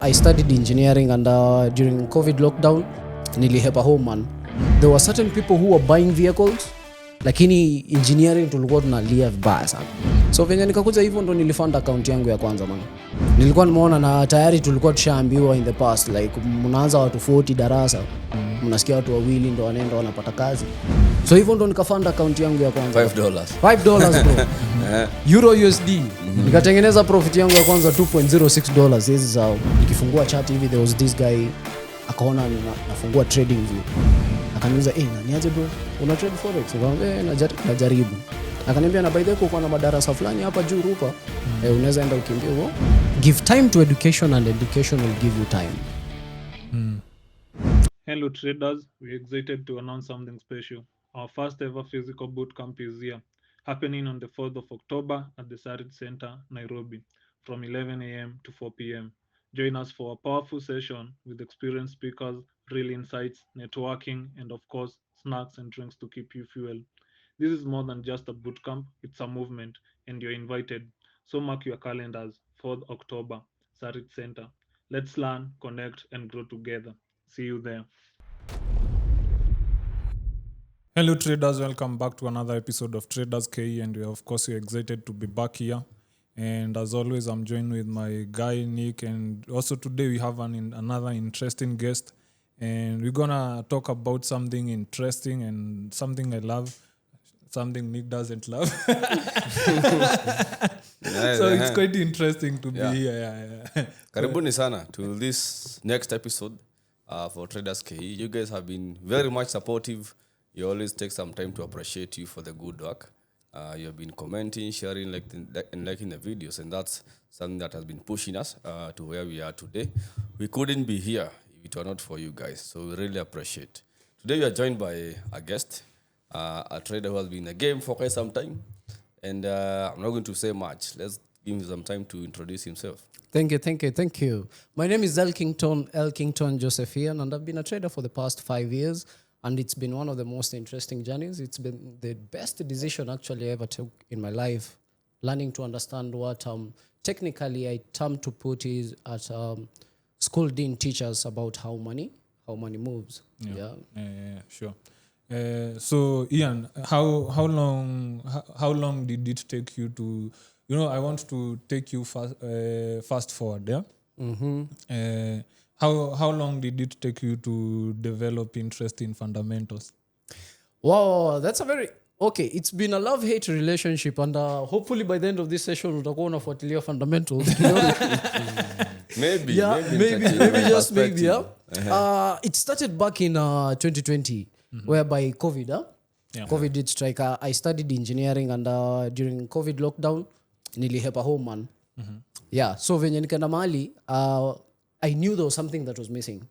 I studied engineering and during COVID lockdown, nilihepa home man. There were certain people who were buying vehicles, lakini engineering tulikuwa tunalia vibaya sana. So venye nikakuja hivyo ndo nilifund account yangu ya kwanza man. Nilikuwa nimeona na tayari tulikuwa tushaambiwa in the past like mnaanza watu 40 darasa. Mnasikia watu wawili ndo wanaenda wanapata kazi. So hivyo ndo nikafund account yangu ya kwanza. $5 bro. Euro USD. Nikatengeneza profit yangu ya kwanza $2.06 hizi zao. Nikifungua chat hivi there was this guy akaona nafungua trading view. Akaniuliza niaje bro? Una trade forex? Nikamwambia najaribu. Akaniambia na by the way uko na madarasa fulani hapa juu Rupa. Unaweza enda ukimbia huko. Give time to education and education will give you time. Hello traders, we're excited to announce something special. Our first ever physical bootcamp is here, happening on the 4th of October at the Sarit Center, Nairobi, from 11 a.m. to 4 p.m. Join us for a powerful session with experienced speakers, real insights, networking, and of course, snacks and drinks to keep you fueled. This is more than just a bootcamp, it's a movement, and you're invited. So mark your calendars, 4th October, Sarit Center. Let's learn, connect, and grow together. See you there. Hello traders, welcome back to another episode of Traders KE, and of course we're excited to be back here. And as always, I'm joined with my guy Nick, and also today we have another interesting guest, and we're gonna talk about something interesting and something I love, something Nick doesn't love. So it's quite interesting to be here. Karibuni sana to this next episode for Traders KE. You guys have been very much supportive. You always take some time to appreciate you for the good work. You have been commenting, sharing, and liking the videos, and that's something that has been pushing us to where we are today. We couldn't be here if it were not for you guys, so we really appreciate. Today we are joined by a guest, a trader who has been in the game for quite some time, and I'm not going to say much. Let's give him some time to introduce himself. Thank you. My name is L. Kington Josephian, and I've been a trader for the past 5 years. And it's been one of the most interesting journeys. It's been the best decision actually I ever took in my life. Learning to understand what technically I term to put is at school dean teachers about how money moves. Yeah, sure. So Ian, how long did it take you to? I want to take you fast forward. Yeah. Mm-hmm. How long did it take you to develop interest in fundamentals? Wow, that's a very okay. It's been a love-hate relationship, and hopefully by the end of this session, utakuwa unafuatilia fundamentals. Maybe just maybe. It started back in 2020, whereby COVID. COVID did strike. I studied engineering, and during COVID lockdown, nilihepa home man. Yeah, so venye nikaenda mahali, I knew there was something that was missing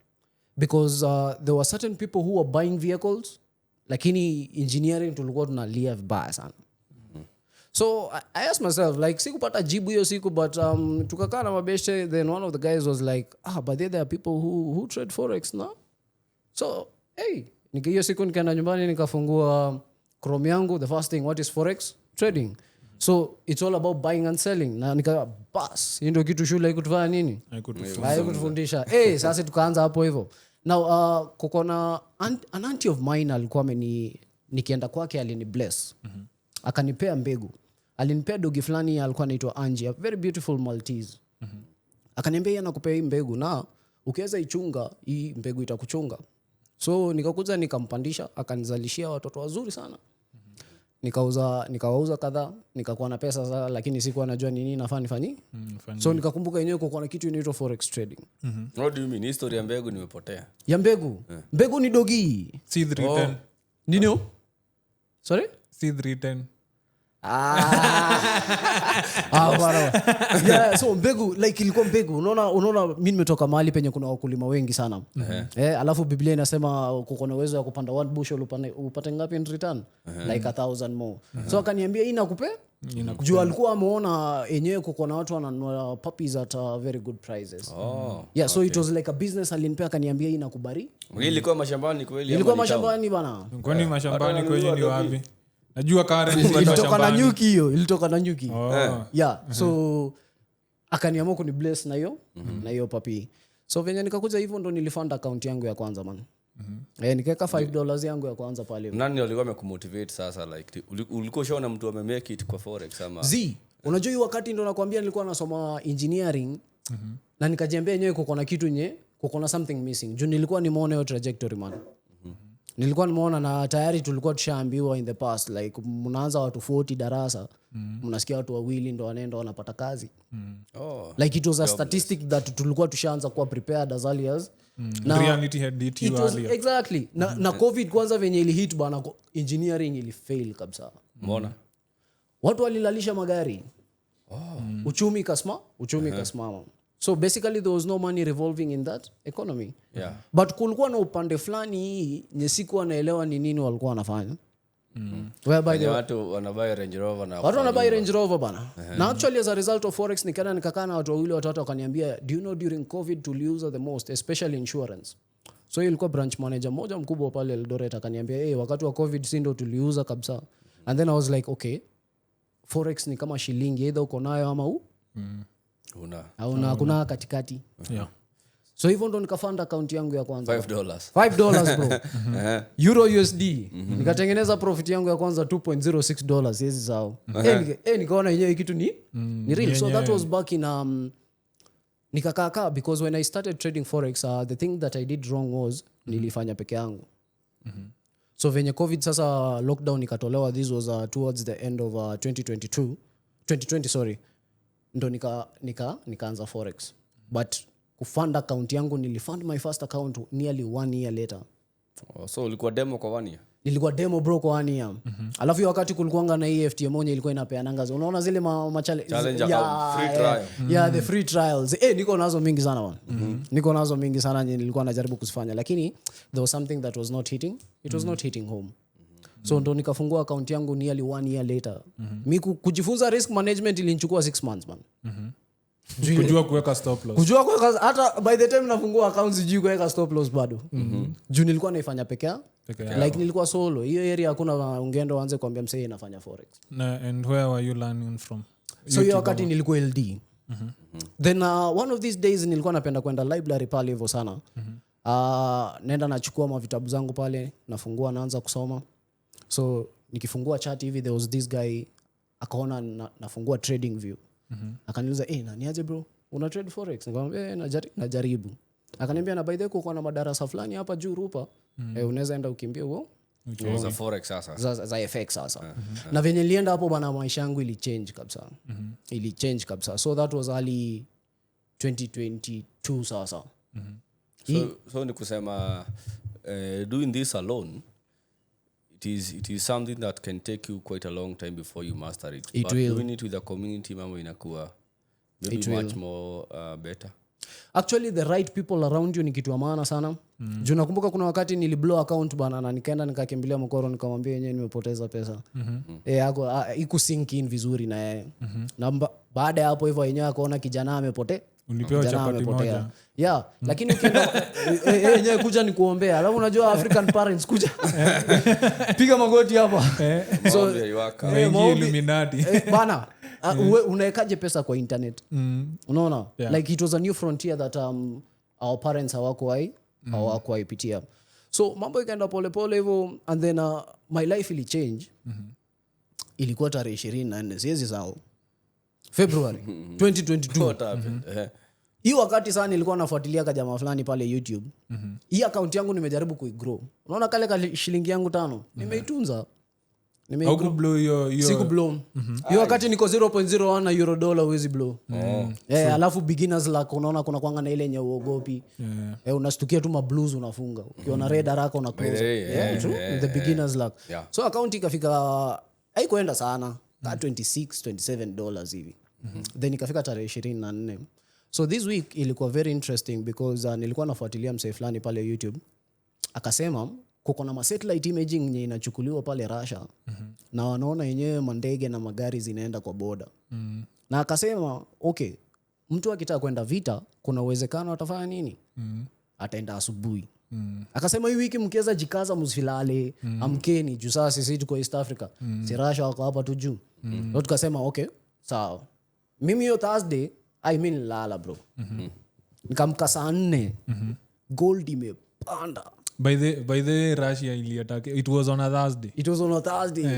because there were certain people who were buying vehicles, lakini engineering tulikuwa tunalia vibaya sana. So I asked myself, like, sikupata jibu hiyo siku, but tukakaa na mabeshe, then one of the guys was like, but there are people who trade forex now. So, hiyo siku nikaenda nyumbani nikafungua Chrome yangu, the first thing, what is forex? Trading. So it's all about buying and selling. Na nika bas, ndio kitu shule ikutufanya nini? Haikutufundisha. Sasa tukaanza hapo hivyo. Now kokona an auntie of mine alikuwa nikienda kwake alini bless. Akanipea mbegu. Alinipea dogi fulani alikuwa anaitwa Angie, a very beautiful Maltese. Akaniambia yeye anakupea hii mbegu na ukiweza ichunga hii mbegu itakuchunga. So nikakuja nikampandisha, akanizalishia watoto wazuri sana. Nikawauza kadhaa, nikakuwa na pesa sasa, lakini sikuwa najua nini nafaa nifanye. So nikakumbuka yenyewe kuko na kitu inaitwa forex trading. What do you mean? History ya mbegu nimepotea. Ya mbegu? Mbegu ni dogi. Seed return. Nino? Sorry? Seed return. So mbegu like ilikuwa mbegu. Unaona mimi nimetoka mahali penye kuna wakulima wengi sana. Alafu Biblia inasema kuko na uwezo wa kupanda 1 bushel upate ngapi in return? Like 1,000 more. So akaniambia hii nakupe? Juu alikuwa ameona yenyewe kuko na watu wananunua puppies at very good prices. So it was like a business. Alinipea akaniambia hii nakubari. Ilikuwa mashambani kweli? Ilikuwa mashambani bana. Kwani mashambani kweli ni wapi? Najua ilitoka na nyuki hiyo, ilitoka na nyuki. So akaniamua kunibless na hiyo papi. So venye nikakuja hivyo ndo nilifund account yangu ya kwanza man. Nikaweka $5 yangu ya kwanza pale. Nani alikuwa amekumotivate sasa like ulikuwa ushaona mtu amemake it kwa forex ama? Unajua hiyo wakati ndo nakwambia nilikuwa nasoma engineering na nikajiambia yenyewe kuko na kitu nye, kuko na something missing. Juu nilikuwa nimeona hiyo trajectory man. Nilikuwa nimeona na tayari tulikuwa tushaambiwa in the past like mnaanza watu 40 darasa, mnasikia watu wawili ndo wanaenda wanapata kazi. Like it was a statistic that tulikuwa tushaanza kuwa prepared as early as na reality had hit you earlier. Exactly. Na COVID kwanza venye ili hit bana, engineering ili fail kabisa. Mbona? Watu walilalisha magari. Uchumi kasimama. So basically there was no money revolving in that economy. But kulikuwa na upande fulani nyesiku anaelewa ni nini walikuwa wanafanya. Whereby watu wanabuy Range Rover na watu wanabuy Range Rover bana. Na actually as a result of forex nikakaa na watu wawili watatu wakaniambia, do you know during COVID to use the most especially insurance. So ilikuwa branch manager mmoja mkubwa pale Eldoret akaniambia, wakati wa COVID si ndo tuliuza kabisa. And then I was like, okay, forex ni kama shilingi either uko nayo ama kuna katikati. So hivyo ndo nikafund account yangu ya kwanza. $5 bro. Euro USD. Nikatengeneza profit yangu ya kwanza $2.06 hizi zao. Nikaona yenyewe kitu ni real. So that was back in nikakaa because when I started trading forex the thing that I did wrong was nilifanya peke yangu. So venye COVID sasa lockdown ikatolewa, this was towards the end of 2020 sorry. Ndo nikaanza forex. But kufund account yangu nilifund my first account nearly 1 year later. So ulikuwa demo kwa 1 year? Nilikuwa demo bro kwa 1 year. Alafu hiyo wakati kulikuanga na EFT moja ilikuwa inapeananga. Unaona zile challenge free trial. The free trials. Niko nazo mingi sana man. Niko nazo mingi sana nilikuwa najaribu kuzifanya, lakini there was something that was not hitting. It was not hitting home. So ndo nikafungua account yangu nearly 1 year later. Mimi kujifunza risk management ilinichukua 6 months man. Kujua kuweka stop loss. Hata by the time nafungua account sijui kuweka stop loss bado. Juu nilikuwa naifanya peke yangu. Like nilikuwa solo. Hiyo area hakuna ungendo waanze kuambia msee inafanya forex. And where were you learning from? So hiyo wakati nilikuwa LD. Then one of these days nilikuwa napenda kwenda library pale hivyo sana. Naenda nachukua mavitabu zangu pale, nafungua naanza kusoma. So nikifungua chat hivi there was this guy akaona nafungua trading view. Akaniuliza, niaje bro? Una trade forex? Nikamwambia najaribu. Akaniambia na by the way kuko na madarasa fulani hapa juu Rupa. Unaweza enda ukimbie huo. Za forex sasa. Za FX sasa. Na venye nilienda hapo bana maisha yangu ili change kabisa. So that was early 2022 sasa. So ni kusema doing this alone it is something that can take you quite a long time before you master it. But doing it with a community mambo inakuwa maybe much more better. Actually the right people around you ni kitu ya maana sana. Juu nakumbuka kuna wakati niliblow account bana na nikaenda nikakimbilia mkoro nikamwambia yenyewe nimepoteza pesa. Iku sink in vizuri na yeye. Na baada ya hapo hivyo yenyewe akaona kijana amepotea. Ulipewa chapati moja. Lakini ukienda yenyewe kuja nikuombea. Alafu unajua African parents kuja. Piga magoti hapa. So Illuminati. Bana unaekaje pesa kwa internet? Unaona? Like it was a new frontier that our parents hawakuwahi pitia. So mambo ikaenda pole pole hivyo and then my life ili change. Ilikuwa tarehe 24 siwezi sahau. February 2022. What happened? Hii wakati sana nilikuwa nafuatilia kwa jamaa fulani pale YouTube. Hii account yangu nimejaribu kuigrow. Unaona kale shilingi yangu 5 nimeitunza. Siku blow. Hiyo wakati niko 0.01 na euro dollar huwezi blow. Alafu beginners luck unaona kuna kwanga na ile yenye uogopi. Unastukia tu mablues unafunga. Ukiona red haraka una close. The beginners luck. So account ikafika haikuenda sana. $26-27 hivi. Then ikafika tarehe 24. So this week ilikuwa very interesting because nilikuwa nafuatilia msee fulani pale YouTube. Akasema kuko na satellite imaging yenye inachukuliwa pale Russia. Na wanaona yenyewe mandege na magari zinaenda kwa border. Na akasema okay, mtu akitaka kwenda vita kuna uwezekano atafanya nini? Ataenda asubuhi. Akasema hii wiki mkiweza jikaza msilale, amkeni juu sasa sisi tuko East Africa. Si Russia wako hapa tu juu. Ndio tukasema okay, sawa. Mimi hiyo Thursday I mean lala bro. Nikamka saa 4 gold imepanda. By the way, Russia iliattack. It was on a Thursday.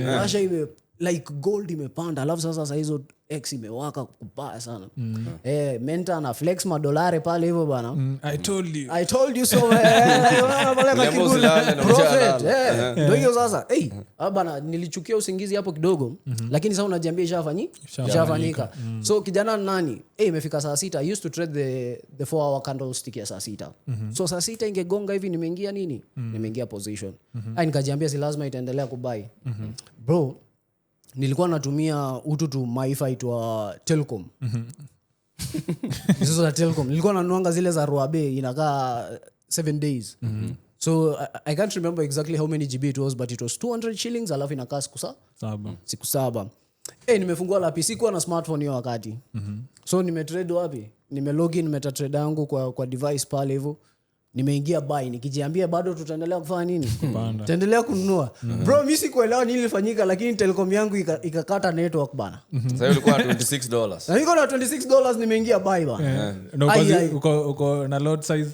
Russia like gold imepanda, alafu sasa hizo X imewaka kubaya sana. Menta na flex madolare pale hivyo bana. I told you so. Ndio hiyo sasa. Bana nilichukia usingizi hapo kidogo, lakini sasa unajiambia ishafanyika. So kijana nani? Imefika saa 6. I used to trade the 4-hour candlestick ya saa 6. So saa 6 ingegonga hivi nimeingia nini? Nimeingia position. Nikajiambia si lazima itaendelea kubai. Bro, nilikuwa natumia utu Wi-Fi wa Telcom. Hizo za Telcom. Nilikuwa nanuanga zile za Ruabe inakaa 7 days. So I can't remember exactly how many GB it was, but it was 200 shillings alafu inakaa siku 7. Nimefungua la PC kwa na smartphone hiyo wakati. So nimetrade wapi? Nimelogin metatrade yangu kwa device pale hivyo. Nimeingia buy nikijiambia bado tutaendelea kufanya nini? Tutaendelea kununua. Bro, mimi sikuelewa nini ilifanyika, lakini Telecom yangu ikakata network bana. Sasa ilikuwa $26. Na niko na $26 nimeingia buy bana. Uko na lot size.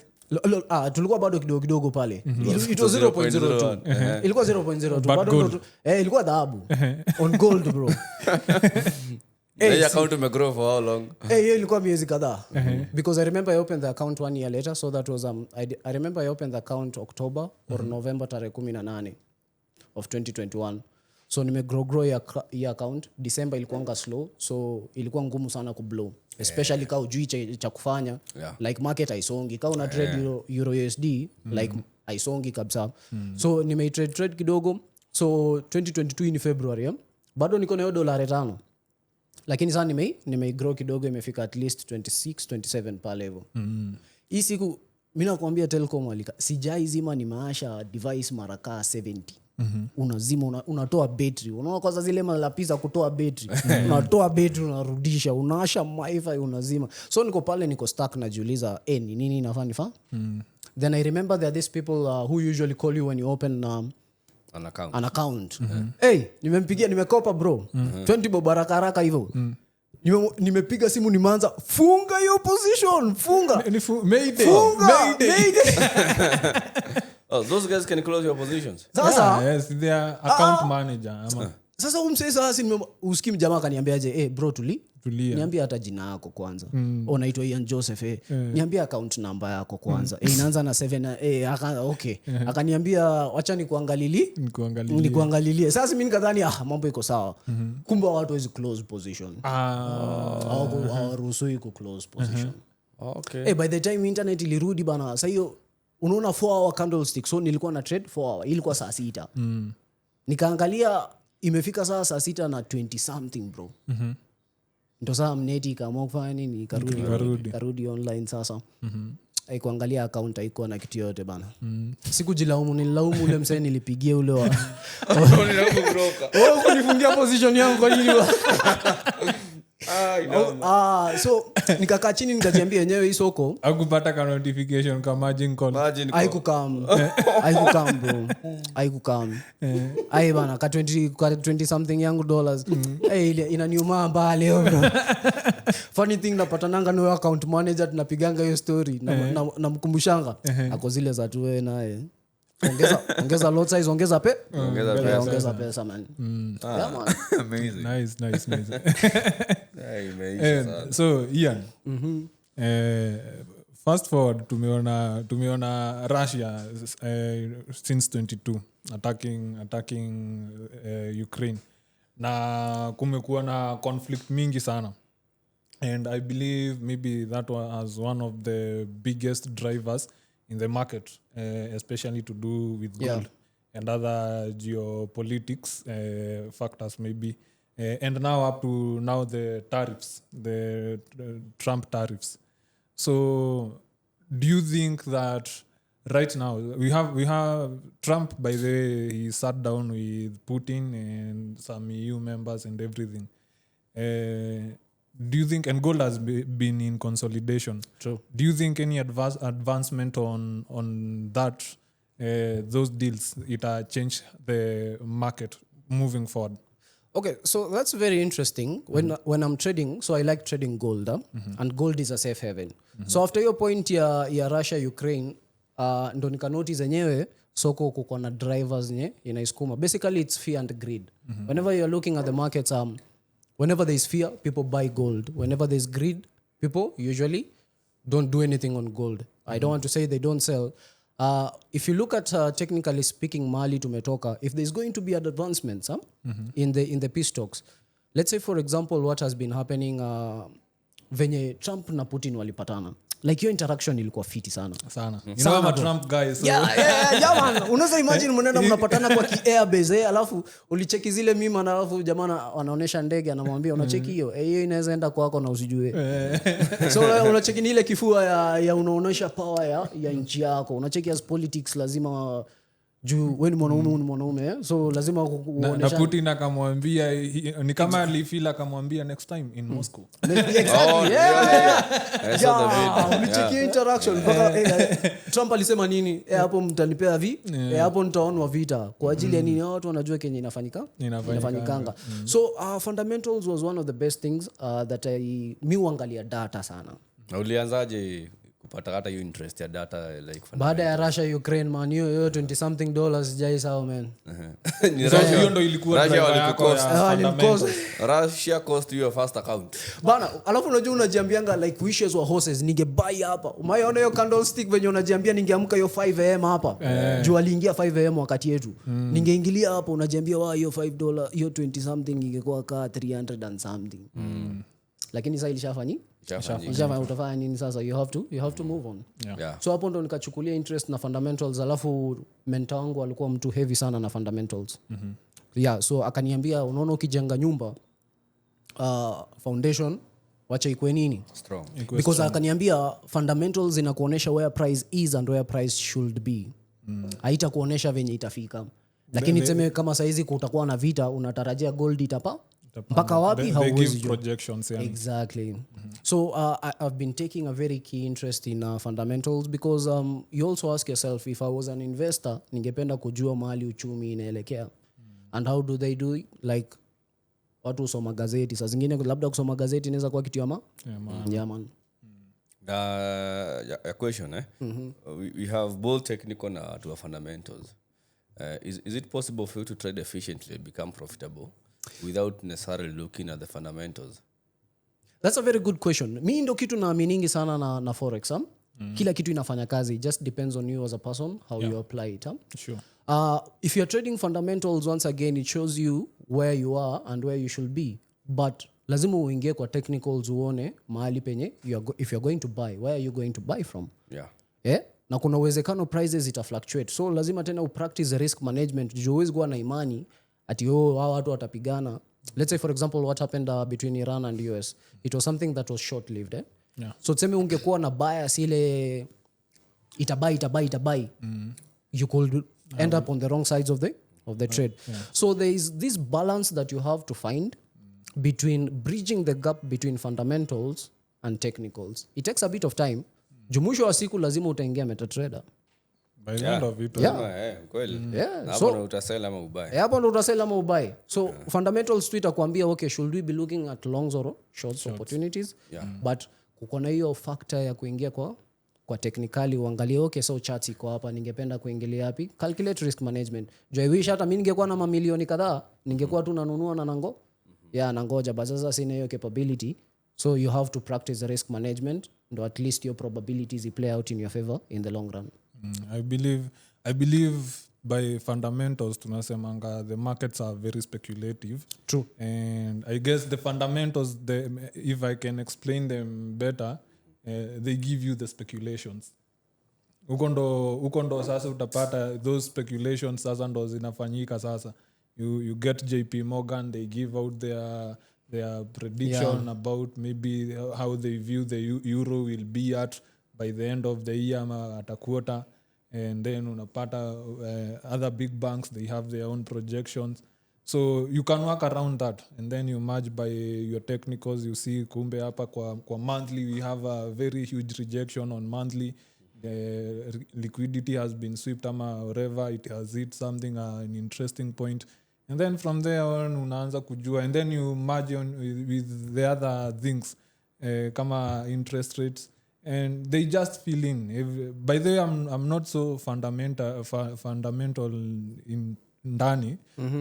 Tulikuwa bado kidogo pale. It was 0.02. Ilikuwa 0.02 bado ilikuwa dhahabu on gold bro. Your account umegrow for how long? Ilikuwa miezi kadhaa. Because I remember I opened the account 1 year later, so that was I remember I opened the account October or November tarehe 18 of 2021. So nimegrow ya account. December ilikuwa slow, so ilikuwa ngumu sana kublow, especially kama ujui cha kufanya. Like market haisongi, kama una trade euro USD like haisongi kabisa. So trade kidogo. So 2022 in February bado niko na hiyo $5, lakini sasa nimegrow kidogo, imefika at least 26-27 pale hivyo. Hii siku mimi nakwambia Telcom walika sijai zima ni maasha device mara kaa 70. Unazima unatoa battery. Unaona kwanza zile malapiza kutoa battery. Unatoa battery unarudisha, unaasha Wi-Fi unazima. So niko pale niko stuck najiuliza ni nini inafaa? Then I remember there are these people who usually call you when you open an account. Nimempigia nimekopa bro. 20 bob haraka hivyo. Nimepiga simu nimeanza funga hiyo position, funga. Mayday. Oh, those guys can close your positions. Sasa yes, they are account manager. Sasa umsesa usikim jamaa kaniambiaje, bro tulia. Niambia hata jina yako kwanza. Unaitwa Ian Joseph. Niambia account number yako kwanza. Inaanza na 7. Okay. Akaniambia acha nikuangalilie. Sasa mimi nikadhani mambo iko sawa. Kumbe watu wezi close position. Hawaruhusiwi ku close position. Okay. By the time internet ilirudi bana, sasa hiyo unaona 4-hour candlestick. So nilikuwa na trade 4 hour. Ilikuwa saa 6. Nikaangalia imefika saa 6 na 20 something bro. Ndio saa mneti kama kufanya nini karudi online sasa. Kuangalia account haikuwa na kitu yote bana. Nililaumu ule msee nilipigia ule wa kunifungia position yangu kwa nini? So nikakaa chini nikajiambia yenyewe hii soko hakupata ka notification kama margin call. Haikukam bro. Haikukam. Bana ka 20 something yangu dollars. Ile inaniuma mbaya leo bro. Funny thing napatananga no account manager tunapiganga hiyo story na mkumbushanga ako zile za tu wewe naye. Ongeza lot size, ongeza pesa man. Yeah man. Amazing. Nice. Amazing. So Ian, fast forward tumeona Russia since 22 attacking Ukraine, na kumekuwa na conflict mingi sana, and I believe maybe that was one of the biggest drivers in the market, especially to do with gold and other geopolitics factors maybe, and now up to now the tariffs, the Trump tariffs. So do you think that right now we have Trump, by the way, he sat down with Putin and some EU members and everything. Do you think, and gold has been in consolidation? True. Do you think any advancement on that, those deals, it changed the market moving forward? Okay, so that's very interesting. When I'm trading, so I like trading gold, and gold is a safe haven. So after your point ya Russia Ukraine, ndo nika notice enyewe soko kuko na drivers nye inaiskuma. Basically it's fear and greed. Whenever you're looking at the markets, whenever there's fear, people buy gold. Whenever there's greed, people usually don't do anything on gold. I don't want to say they don't sell. If you look at technically speaking, Mali tumetoka, if there's going to be advancements in the peace talks, let's say for example what has been happening venye Trump na Putin walipatana, like your interaction ilikuwa fiti sana. You know I'm a Trump guy, so Yeah man, unaweza imagine mnaenda mnapatana kwa airbase alafu ulicheki zile mima na alafu jamaa wanaonesha ndege anamwambia unacheki hiyo hiyo inaweza enda kwako na usijue. So unacheki ni ile kifua ya unaonesha power ya nchi yako. Unacheki as politics lazima juu wewe ni mwanaume so lazima uonesha. Na Putin akamwambia ni kama alifeel akamwambia next time in Moscow. Exactly. Ulicheki interaction Trump alisema nini? Hapo mtanipea hapo nitaonwa vita kwa ajili ya nini? Watu wanajua Kenya inafanyikanga. So fundamentals was one of the best things that mi uangalia data sana. Na ulianzaje kupata hata hiyo interest ya data like baada ya Russia Ukraine man hiyo $20 something jai sawa man. Hiyo ndo ilikuwa driver yako Russia cost you your first account bana. Alafu unajua unajiambianga like wishes were horses, ningebuy hapa. Umeona hiyo candlestick venye unajiambia ningeamka hiyo 5 am hapa juu aliingia 5 am wakati yetu ningeingilia hapo unajiambia hiyo $5 hiyo 20 something ingekuwa ka 300 and something lakini sasa ilishafanyika. Utafanya nini sasa? You have to move on. Yeah. So hapo ndo nikachukulia interest na fundamentals, alafu mentor wangu alikuwa mtu heavy sana na fundamentals. Yeah, so akaniambia unaona ukijenga nyumba foundation wacha ikuwe nini? Strong. Because akaniambia fundamentals inakuonesha where price is and where price should be. Haita kuonesha venye itafika. Lakini tuseme kama saizi kutakuwa na vita unatarajia gold itapa mpaka wapi hauwezi jua. Exactly. So I've been taking a very key interest in fundamentals because you also ask yourself, if I was an investor ningependa kujua mahali uchumi inaelekea and how do they do it? Like watu usoma gazeti, saa zingine labda kusoma gazeti inaweza kuwa kitu ya man. A question we have both technical na to fundamentals. Is it possible for you to trade efficiently, become profitable without necessarily looking at the fundamentals? That's a very good question. Mi ndo kitu naaminingi sana na forex. Kila kitu inafanya kazi. It just depends on you as a person, how you apply it. Sure. If you're trading fundamentals, once again, it shows you where you are and where you should be. But lazima uingie kwa technicals uone mahali penye if you're going to buy, where are you going to buy from? Yeah. Na kuna uwezekano prices ita fluctuate. So lazima tena upractice risk management. Juu huwezi kuwa na imani ati hao watu watapigana. Let's say for example what happened between Iran and US. It was something that was short lived. So tuseme ungekuwa na bias ile itabai. You could end up on the wrong sides of the trade. So there is this balance that you have to find between bridging the gap between fundamentals and technicals. It takes a bit of time. Jumusho wa siku lazima utaingia MetaTrader. By the end of it. Kweli. So utasell ama ubuy. Hapo ndo utasell ama ubuy. So fundamentals tu itakwambia okay, should we be looking at longs or shorts opportunities? But kuko na hiyo factor ya kuingia kwa technically uangalie okay, so charts iko hapa, ningependa kuingilia wapi? Calculate risk management. I wish hata mimi ningekuwa na mamilioni kadhaa, ningekuwa tu nanunua na nangoja, but sasa sina hiyo capability. So you have to practice risk management, ndo at least your probabilities play out in your favor in the long run. I believe by fundamentals tunasemanga the markets are very speculative. True. And I guess the fundamentals, if I can explain them better, they give you the speculations. Uko ndo sasa utapata those speculations sasa ndo zinafanyika sasa. You get JP Morgan, they give out their prediction about maybe how they view the euro will be at by the end of the year at a quarter, and then unapata other big banks, they have their own projections, so you can work around that, and then you merge by your technicals. You see kumbe hapa kwa monthly we have a very huge rejection on monthly. The liquidity has been swept ama wherever it has hit something an interesting point, and then from there on unaanza kujua, and then you merge on with the other things kama interest rates, and they just fill in. By the way, I'm not so fundamental in ndani,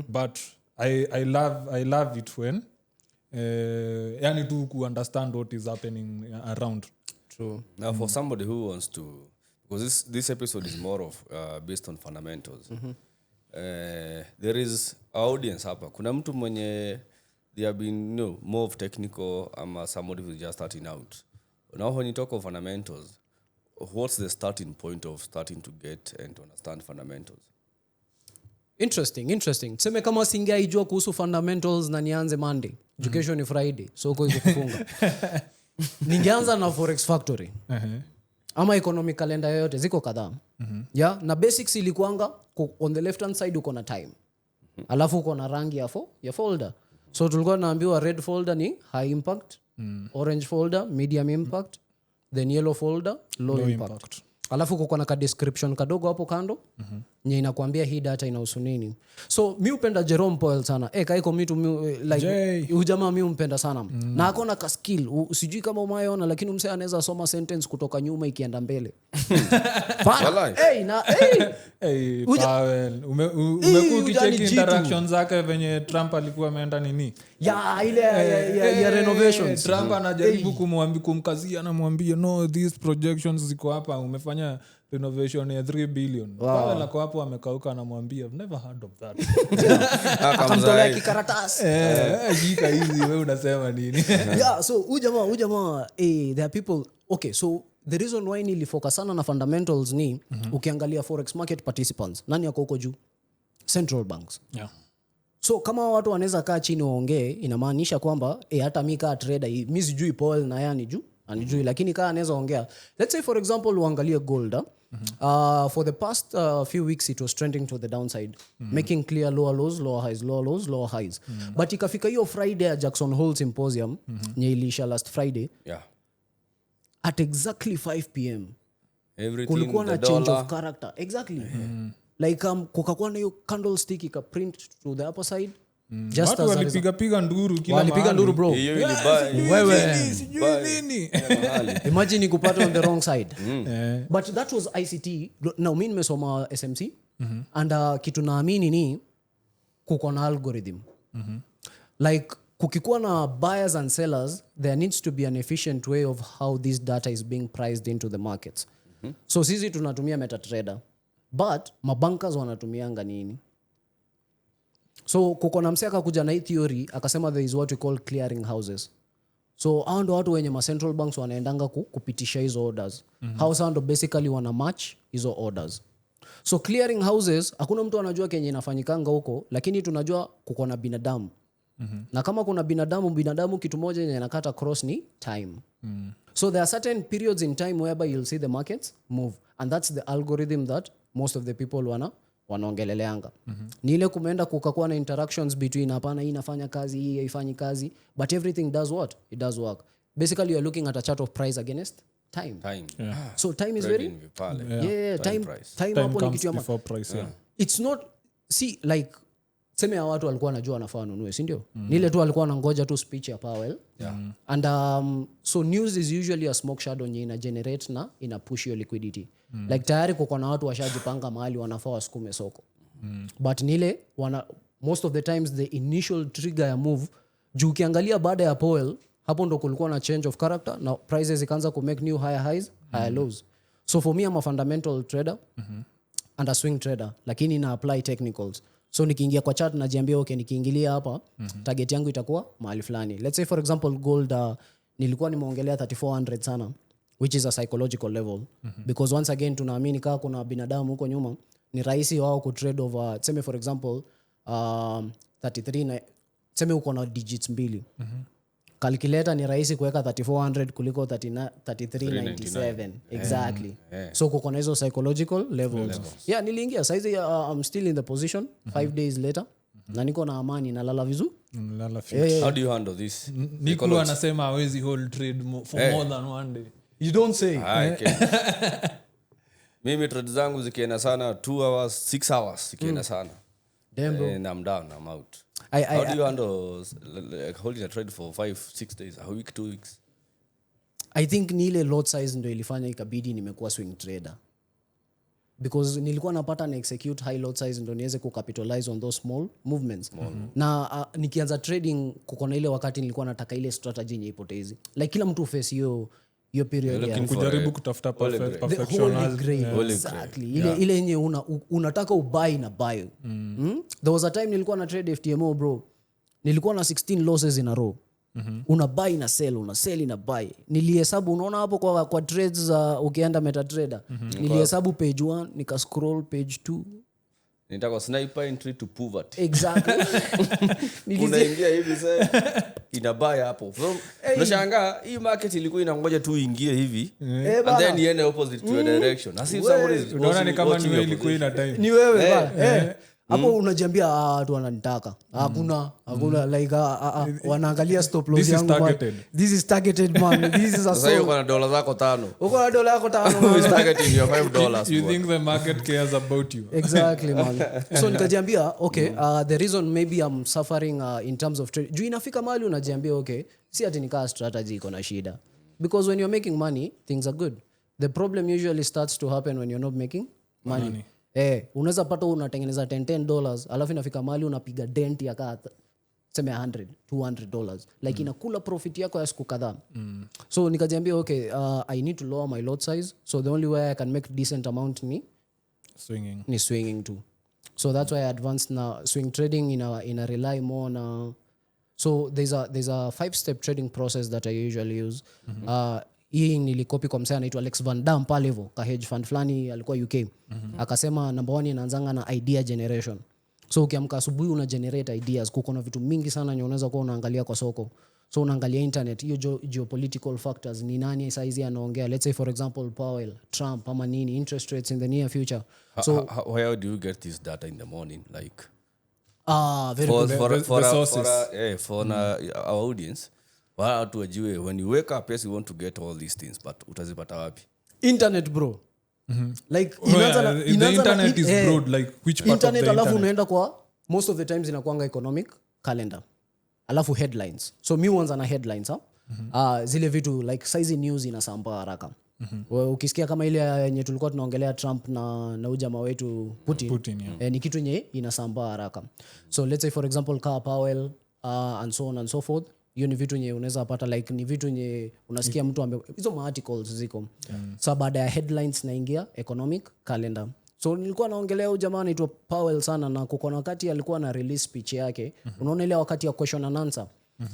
but I love it when yani tu ku understand what is happening around. True. Now, for somebody who wants to, because this episode is more of based on fundamentals. There is audience hapa. Kuna mtu mwenye they have been more of technical, somebody who is just starting out. Now, when you talk of fundamentals, what's the starting point of starting to get and to understand fundamentals? Interesting. Tuseme kama singeijua kuhusu fundamentals na nianze Monday. Education ni Friday. So uko kufunga. Ningeanza na Forex Factory. Ama economic calendar yote ziko kadhaa. Yeah, na basics ilikuanga on the left hand side uko na time. Alafu uko na rangi ya folder. So tulikuwa naambiwa red folder ni high impact, orange folder medium impact, then yellow folder low impact. Alafu kuko na ka description kadogo hapo kando nye inakuambia hii data inahusu nini. So mi upenda Jerome Powell sana. Kaiko mitu like ujamaa mi umpenda sana. Na akona ka skill. Sijui kama umayona lakini msee anaweza soma sentence kutoka nyuma ikienda mbele. Fana. Powell. Umekuwa ukicheki interactions zake venye Trump alikuwa ameenda nini? Ya renovations. Trump anajaribu kumkazia anamwambia no, these projections ziko hapa, umefanya renovation ya 3 billion. Powell ako hapo amekauka anamwambia I've never heard of that. Akamtolea kikaratasi. Jika hizi wewe unasema nini? Yeah, so ujamaa there are people. Okay, so the reason why nilifocus sana na fundamentals ni ukiangalia forex market participants nani yako huko juu? Central banks. Yeah. So kama watu wanaweza kaa chini waongee, inamaanisha kwamba hata mimi kaa trader mimi sijui Powell na yani juu anijui, lakini kaa anaweza ongea. Let's say for example uangalie gold. For the past few weeks it was trending to the downside, making clear lower lows, lower highs, lower lows, lower highs. But ikafika hiyo Friday at Jackson Hole Symposium ilisha last Friday. Yeah. At exactly 5 p.m. Everything, kulikuwa na the change dollar. of character. Exactly. Like kukakuwa na hiyo candlestick ikaprint to the upper side. Just watu as walipiga nduru kila mahali. Walipiga nduru bro. Wewe sijui nini. Imagine kupata on the wrong side. But that was ICT. Now mimi nimesoma SMC and kitu naamini ni kuko na algorithm. Like kukikuwa na buyers and sellers, there needs to be an efficient way of how this data is being priced into the markets. So sisi tunatumia MetaTrader, but mabankers wanatumianga nini? So kuko na mseka kuja na hii theory akasema there is what we call clearing houses. So hao ndo watu wenye ma central banks wanaendanga kupitisha hizo orders. House ndo basically wana match hizo orders. So clearing houses hakuna mtu anajua kenye inafanyikanga huko, lakini tunajua kuko na binadamu. Na kama kuna binadamu kitu moja yenye inakata cross ni time. So there are certain periods in time whereby you'll see the markets move, and that's the algorithm that most of the people wanaongeleleanga. Ni ile kumeenda kukakuwa na interactions between hapana hii inafanya kazi, hii haifanyi kazi, but everything does what? It does work. Basically you are looking at a chart of price against time. So time is very time hapo ni kitu before price. It's not like sema ya watu walikuwa wanajua wanafaa wanunue, si ndio? Nile tu walikuwa wanangoja tu speech ya Powell. And so news is usually a smoke shadow yenye ina generate na ina push your liquidity. Like tayari kuko na watu washajipanga mahali wanafaa wasukume soko. But nile most of the times the initial trigger ya move juu ukiangalia baada ya Powell hapo ndo kulikuwa na change of character na prices ikaanza ku make new higher highs, higher lows. So for me I'm a fundamental trader and a swing trader, lakini na apply technicals. So nikiingia kwa chart najiambia okay, nikiingilia hapa target yangu itakuwa mahali fulani. Let's say for example gold nilikuwa nimeongelea 3400 sana, which is a psychological level. Because once again tunaamini kama kuna binadamu huko nyuma ni rahisi wao ku trade over, sema for example 33 na sema uko na digits mbili. Calculator ni rahisi kuweka 3400 kuliko 3397. Exactly. So kuko na hizo psychological levels. Yeah, niliingia saizi I'm still in the position 5 days later na niko na amani na lala vizuri. How do you handle this? Niku anasema hawezi hold trade for more than one day. You don't say. Mimi trade zangu zikienda sana 2 hours 6 hours zikienda sana. Damn, bro. and I'm done, I'm out. I How do you handle like holding a trade for 5-6 days, a week, 2 weeks? I think ni ile lot size ndo ilifanya ikabidi nimekuwa swing trader, because nilikuwa napata na execute high lot size ndo niweze kucapitalize on those small movements. Na nikianza trading kuko na ile wakati nilikuwa nataka ile strategy yenye ipotezi, like kila mtu face hiyo period ya kujaribu kutafuta perfection Holy grail. Exactly. Ile yenye unataka ubuy na buy. There was a time nilikuwa na trade FTMO, bro. Nilikuwa na 16 losses in a row. Una buy na sell, una sell na buy. Nilihesabu, unaona hapo kwa trades za ukienda MetaTrader. Nilihesabu page 1, nika scroll page 2. Nitaka sniper entry to poverty. Exactly. Unaingia hivi sasa inabaya hapo. Unashangaa hii market ilikuwa inangoja tu ingie hivi and then iende opposite to your direction. As if somebody is unaona ni kama ni wewe ilikuwa ina time. Ni wewe bana. Hapo unajiambia watu wananitaka. Hakuna like wanaangalia stop loss yangu. This is targeted, man. This is a sasa hiyo kuna dola zako 5. Uko na dola yako 5. Is targeting your $5. You think the market cares about you? Exactly, man. So nikajiambia okay, the reason maybe I'm suffering in terms of trade. Juu inafika mahali unajiambia okay, si ati nikaa strategy iko na shida. Because when you're making money, things are good. The problem usually starts to happen when you're not making money. Unaweza pata unatengeneza $10 alafu inafika mahali unapiga dent ya kata sema $100-$200 like inakula profit yako ya siku kadhaa. So nikajiambia okay, I need to lower my lot size, so the only way I can make decent amount ni swinging too. So that's why I advanced na swing trading in a rely more on so there's a 5-step trading process that I usually use. Hii nilikopi kwa msee anaitwa Alex Van Dam pale hivyo ka hedge fund fulani alikuwa UK. Akasema number 1 inaanzanga na idea generation. So ukiamka asubuhi una generate ideas, kuko na vitu mingi sana unaweza kuwa unaangalia kwa soko. So unaangalia internet, hiyo geopolitical factors, ni nani saizi anaongea, let's say for example Powell, Trump ama nini, interest rates in the near future. So how do you get this data in the morning, like very good. For our audience, watu wajue when you wake up, yes you want to get all these things, but utazipata wapi? Internet, bro. Like the internet is broad, like which part internet, of the alafu internet? unaenda kwa most of the times inakuanga economic calendar alafu headlines. So mi huanza na headlines zile vitu like size news inasambaa haraka. Ukisikia kama ile yenye tulikuwa tunaongelea Trump na ujamaa wetu Putin ni kitu yenye inasambaa haraka. So let's say for example car Powell and so on and so forth. Hiyo ni vitu nye unaweza pata like ni vitu nye unasikia mtu hizo articles ziko. So baada ya headlines naingia economic calendar. So nilikuwa naongelea huyu jamaa anaitwa Powell sana, na kuko na wakati alikuwa na release speech yake. Unaona ile wakati ya question and answer.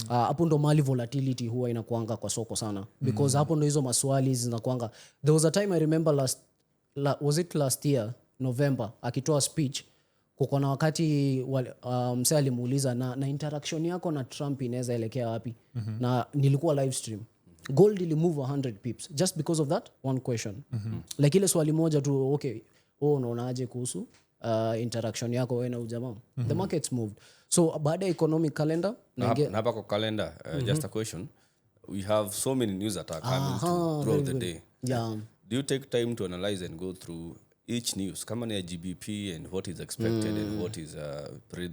Hapo ndo mali volatility huwa inakuanga kwa soko sana, because hapo ndo hizo maswali zinakuanga. There was a time I remember last year November akitoa speech, kuko na wakati msee alimuuliza na interaction yako na Trump inaweza elekea wapi. Na nilikuwa live stream, gold ili move 100 pips just because of that one question. Like ile swali moja tu, okay unaonaje kuhusu interaction yako wewe na ujamaa. The markets moved. So baada ya economic calendar na hapa kwa calendar, just a question, we have so many news that are coming throughout the day. Do you take time to analyze and go through each news, kama ni GBP and what is expected and what is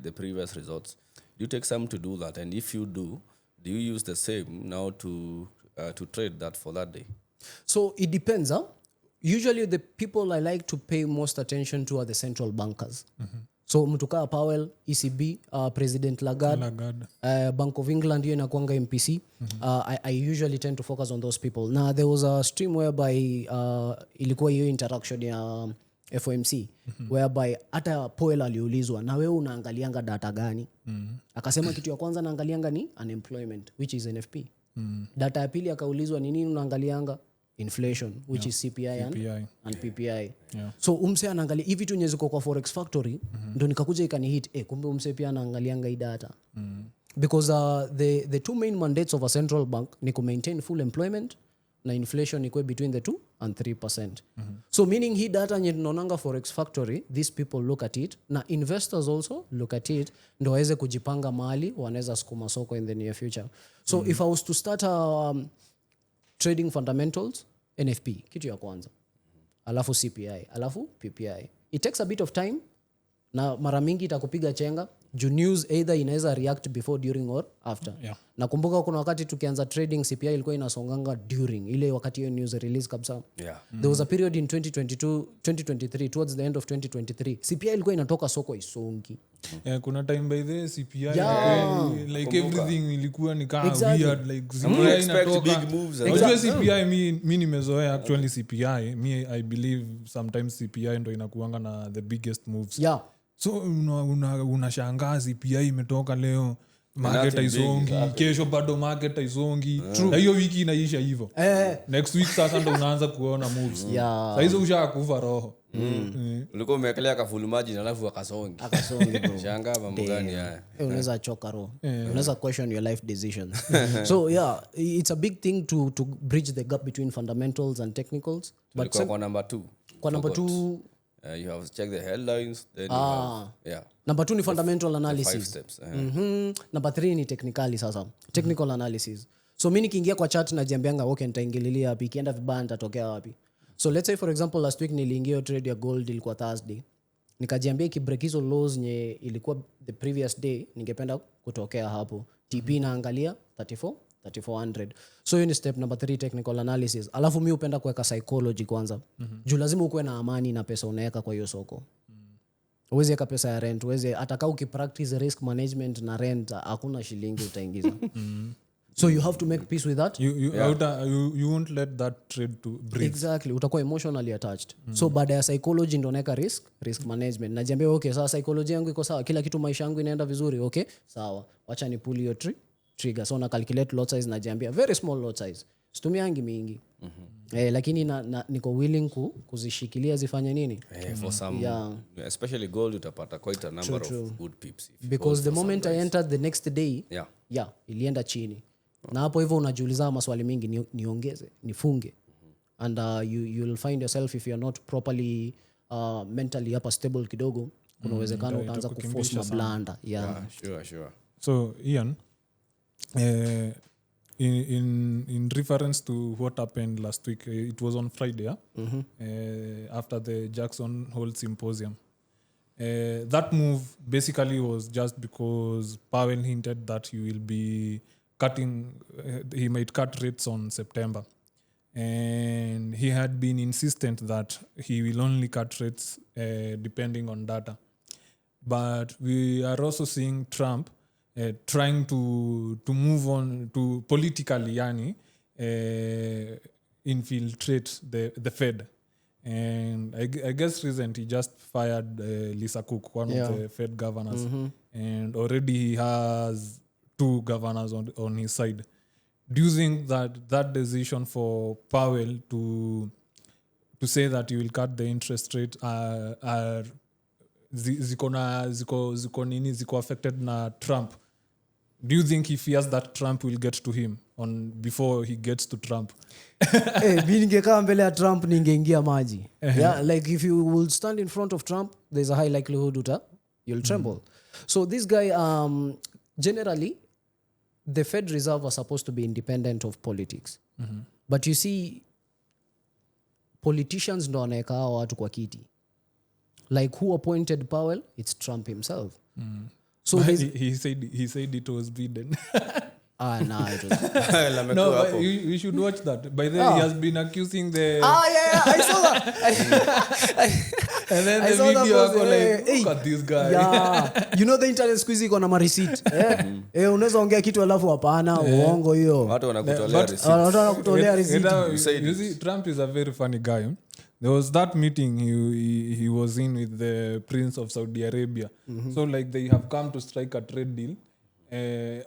the previous results? Do you take some to do that? And if you do you use the same now to trade that for that day? So it depends. Usually the people I like to pay most attention to are the central bankers. So mtu kaa Powell, ECB, President Lagarde. Bank of England, hiyo inakuanga MPC. I usually tend to focus on those people. Now there was a stream whereby ilikuwa hiyo interaction ya FOMC whereby hata Powell aliulizwa, na wewe unaangalianga data gani? Akasema kitu ya kwanza naangalianga ni unemployment, which is NFP. Data ya pili akaulizwa ni nini unaangalianga? Inflation, which is CPI and PPI. So umse anaangalia hivi tu nyeziko kwa Forex Factory, ndo nikakuja ikanihit kumbe umse pia anaangalianga hii data. Because the two main mandates of a central bank ni ku maintain full employment na inflation ikwe between the 2 and 3%. So meaning hii data nye tunaonanga Forex Factory, these people look at it, na investors also look at it, ndo waweze kujipanga mahali wanaweza sukuma soko in the near future. So if I was to start trading fundamentals, NFP kitu ya kwanza, alafu CPI, alafu PPI. It takes a bit of time na mara mingi itakupiga chenga juu news either inaweza react before, during or after. Nakumbuka kuna wakati tukianza trading CPI ilikuwa inasonganga during ile wakati hiyo news release kabisa. There was a period in 2023 towards the end of 2023 CPI ilikuwa inatoka soko isongi. Kuna time by the CPI like everything ilikuwa ni kama weird like CPI expect big moves. Unajua CPI mi nimezoea actually CPI I believe sometimes CPI ndo inakuanga na the biggest moves. So unashangaa CPI imetoka leo market haisongi, kesho bado market haisongi, na hiyo wiki inaisha hivyo. Next week sasa ndo unaanza kuona moves. Sasa hizo ushakufa roho. Ulikuwa umekelea kafulu maji na alafu akasongi bro. Shangaa mambo gani haya? Unaweza choka roho. Unaweza question your life decisions. So it's a big thing to bridge the gap between fundamentals and technicals. But kwa number 2. Kwa number 2 you have to check the headlines, then you have, number 2 ni fundamental analysis. 5 steps. Number 3 ni technically sasa. Technical analysis. So mimi nikiingia kwa chart najiambianga okay nitaingililia wapi, ikienda vibaya nitatokea wapi. So let's say for example last week niliingia trade ya gold ilikuwa Thursday. Nikajiambia ikibreak hizo lows nye ilikuwa the previous day ningependa kutokea hapo. TP naangalia 3400. So hiyo ni step number 3, technical analysis. Alafu mimi upenda kuweka psychology kwanza. Juu lazima ukuwe na amani na pesa unaweka kwa hiyo soko. Uweze weka pesa ya rent, uweze ataka ukipractice risk management na rent hakuna shilingi utaingiza. So you have to make peace with that. You won't let that trade to breathe. Exactly, utakuwa emotionally attached. So baada ya psychology ndo naweka risk management. Najiambia okay, sawa psychology yangu iko sawa, kila kitu maisha yangu inaenda vizuri, okay? Sawa. Wacha ni pull hiyo trigger. So na calculate lot size najiambia very small lot size. Situmiangi mingi. Lakini niko willing kuzishikilia zifanye nini? For some especially gold utapata quite a number of good pips. Because the moment I entered the next day, ilienda chini. Na hapo hivyo unajiuliza maswali mingi, niongeze, nifunge. And you'll find yourself if you're not properly mentally up stable kidogo, kuna uwezekano utaanza kuforce mablanda. Sure. So Ian, in reference to what happened last week, it was on Friday, after the Jackson Hole Symposium. That move basically was just because Powell hinted that he will be he might cut rates on September. And he had been insistent that he will only cut rates depending on data. But we are also seeing Trump trying to move on to politically infiltrate the Fed. And I guess recently he just fired Lisa Cook, one of the Fed governors. And already he has 2 governors on his side. Do you think that decision for Powell to say that he will cut the interest rate are ziko affected na Trump? Do you think he fears that Trump will get to him before he gets to Trump? Mimi ningekaa mbele ya Trump ningeingia maji. Like if you will stand in front of Trump, there's a high likelihood you'll tremble. So this guy generally the Fed Reserve was supposed to be independent of politics. But you see politicians ndo wanaweka hao watu kwa kiti. Like who appointed Powell? It's Trump himself. So he said it was Biden. No, it was no, but you should watch that. By the way, he has been accusing the I saw that. And then the video go like, look at this guy. You know the internet squeeze iko na receipt. Unaweza ongea kitu alafu hapana, uongo hiyo. Watu wanakutolea receipt. You see, Trump is a very funny guy. There was that meeting he was in with the Prince of Saudi Arabia. So like they have come to strike a trade deal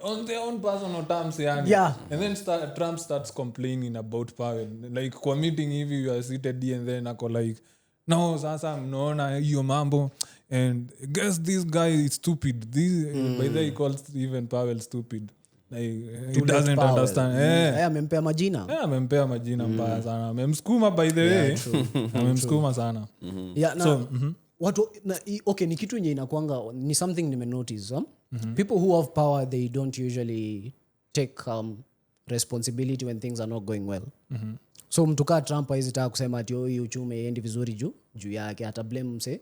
on their own personal terms. And then Trump starts complaining about Powell. Like kwa meeting hivi you are seated here and then ako like, no, sasa mnaona hiyo mambo. And guess this guy is stupid. By the way, he calls even Powell stupid. Like, he doesn't understand. Amempea majina. Amempea majina mbaya sana. Amemsukuma by the way. Amemsukuma sana. Watu okay, ni kitu yenye inakuanga ni something nimenotice. People who have power, they don't usually take responsibility when things are not going well. So mtu kaa Trump haizitaka kusema ati hii uchumi haendi vizuri juu yake, hata blame mse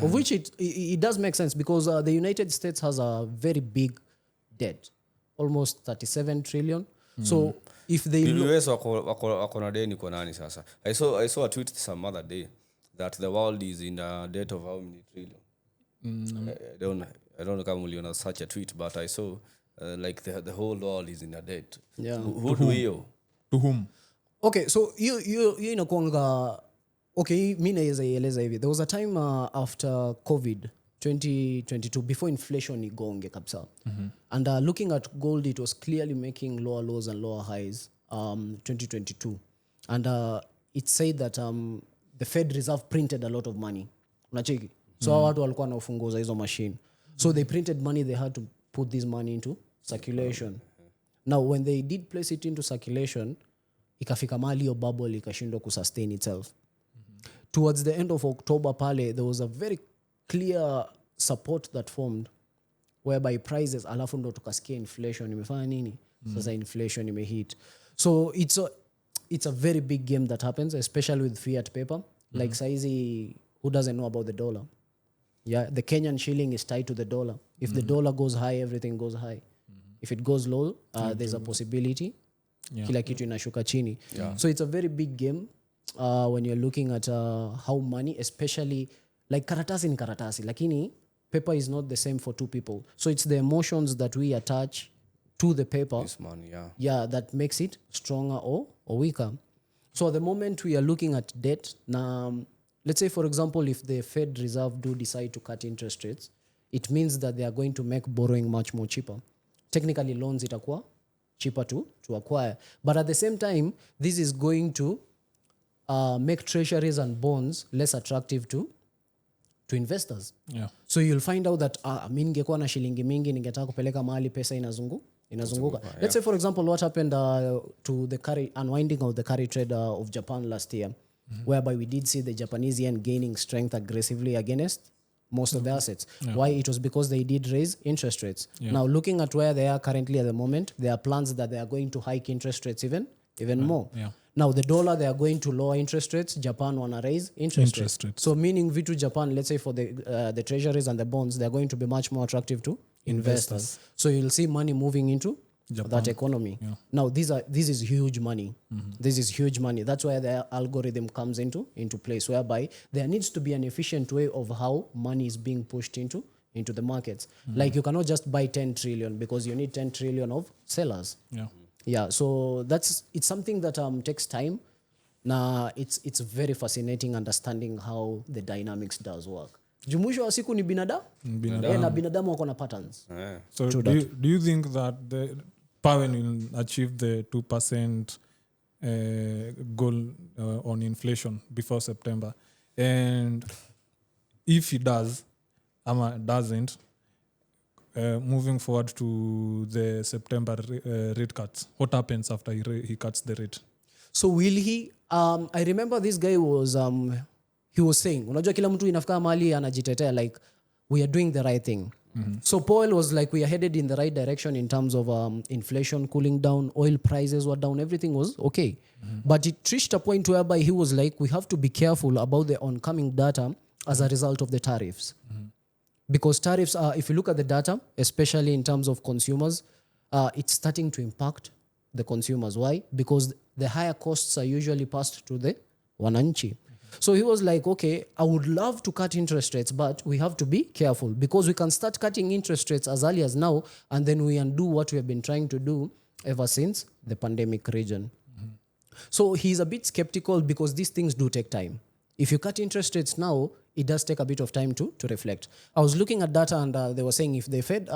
of which it does make sense because the United States has a very big debt, almost 37 trillion. So if they US wako na deni kwa nani sasa? I saw a tweet some other day that the world is in a debt of how many trillion? I don't know kama uliona such a tweet, but I saw like the whole world is in a debt. Yeah. Who do we owe? To whom? Okay, so you inakuanga okay, mi naweza ieleza hivi. There was a time after COVID 2022 before inflation igonge kabisa. And looking at gold, it was clearly making lower lows and lower highs 2022. And it said that the Fed Reserve printed a lot of money. Unacheki? So watu walikuwa na ufunguza hizo machine. So they printed money, they had to put this money into circulation. Now when they did place it into circulation, ikafika mali hiyo bubble ikashindwa kusustain itself. Towards the end of October pale, there was a very clear support that formed whereby prices, alafu ndo tukasikia inflation imefanya nini? Sasa inflation imehit. So it's a very big game that happens, especially with fiat paper. Like saizi, who doesn't know about the dollar? Yeah, the Kenyan shilling is tied to the dollar. If the dollar goes high, everything goes high. If it goes low, there's a possibility kila kitu inashuka chini. So it's a very big game when you're looking at how money, especially like karatasi ni karatasi, lakini paper is not the same for two people. So it's the emotions that we attach to the paper. This money, that makes it stronger or weaker. So at the moment we are looking at debt. Now, let's say, for example, if the Fed Reserve do decide to cut interest rates, it means that they are going to make borrowing much more cheaper. Technically, loans itakuwa cheaper to acquire. But at the same time, this is going to make treasuries and bonds less attractive to investors. Yeah. So you'll find out that mi ningekuwa na shilingi mingi ningetaka kupeleka mahali pesa inazunguka. Let's say, for example, what happened to the unwinding of the carry trade of Japan last year, whereby we did see the Japanese yen gaining strength aggressively against most of the assets. Why? It was because they did raise interest rates. Now, looking at where they are currently at the moment, there are plans that they are going to hike interest rates even more. Now, the dollar, they are going to lower interest rates. Japan want to raise interest rates. So meaning vitu Japan, let's say for the treasuries and the bonds, they are going to be much more attractive to investors. So you'll see money moving into Japan. That economy. Now, this is huge money. This is huge money. That's why the algorithm comes into place, whereby there needs to be an efficient way of how money is being pushed into the markets. Like you cannot just buy 10 trillion because you need 10 trillion of sellers. So it's something that takes time. Now it's very fascinating understanding how the dynamics does work. Jumuisho wa siku ni binadamu. Na binadamu wako na patterns. So do you think that the Powell will achieve the 2% goal on inflation before September? And if he does, doesn't, moving forward to the September rate cuts, what happens after he cuts the rate? So will he? I remember this guy was he was saying, unajua kila mtu inafika mahali anajitetea like we are doing the right thing. So Powell was like, we are headed in the right direction in terms of inflation cooling down, oil prices were down, everything was okay. But it reached a point whereby he was like, we have to be careful about the oncoming data as a result of the tariffs. Because tariffs are, if you look at the data, especially in terms of consumers, it's starting to impact the consumers. Why? Because the higher costs are usually passed to the wananchi. So he was like, okay, I would love to cut interest rates, but we have to be careful because we can start cutting interest rates as early as now, and then we undo what we have been trying to do ever since the pandemic region. So he's a bit skeptical because these things do take time. If you cut interest rates now, it does take a bit of time to reflect. I was looking at data and they were saying if the Fed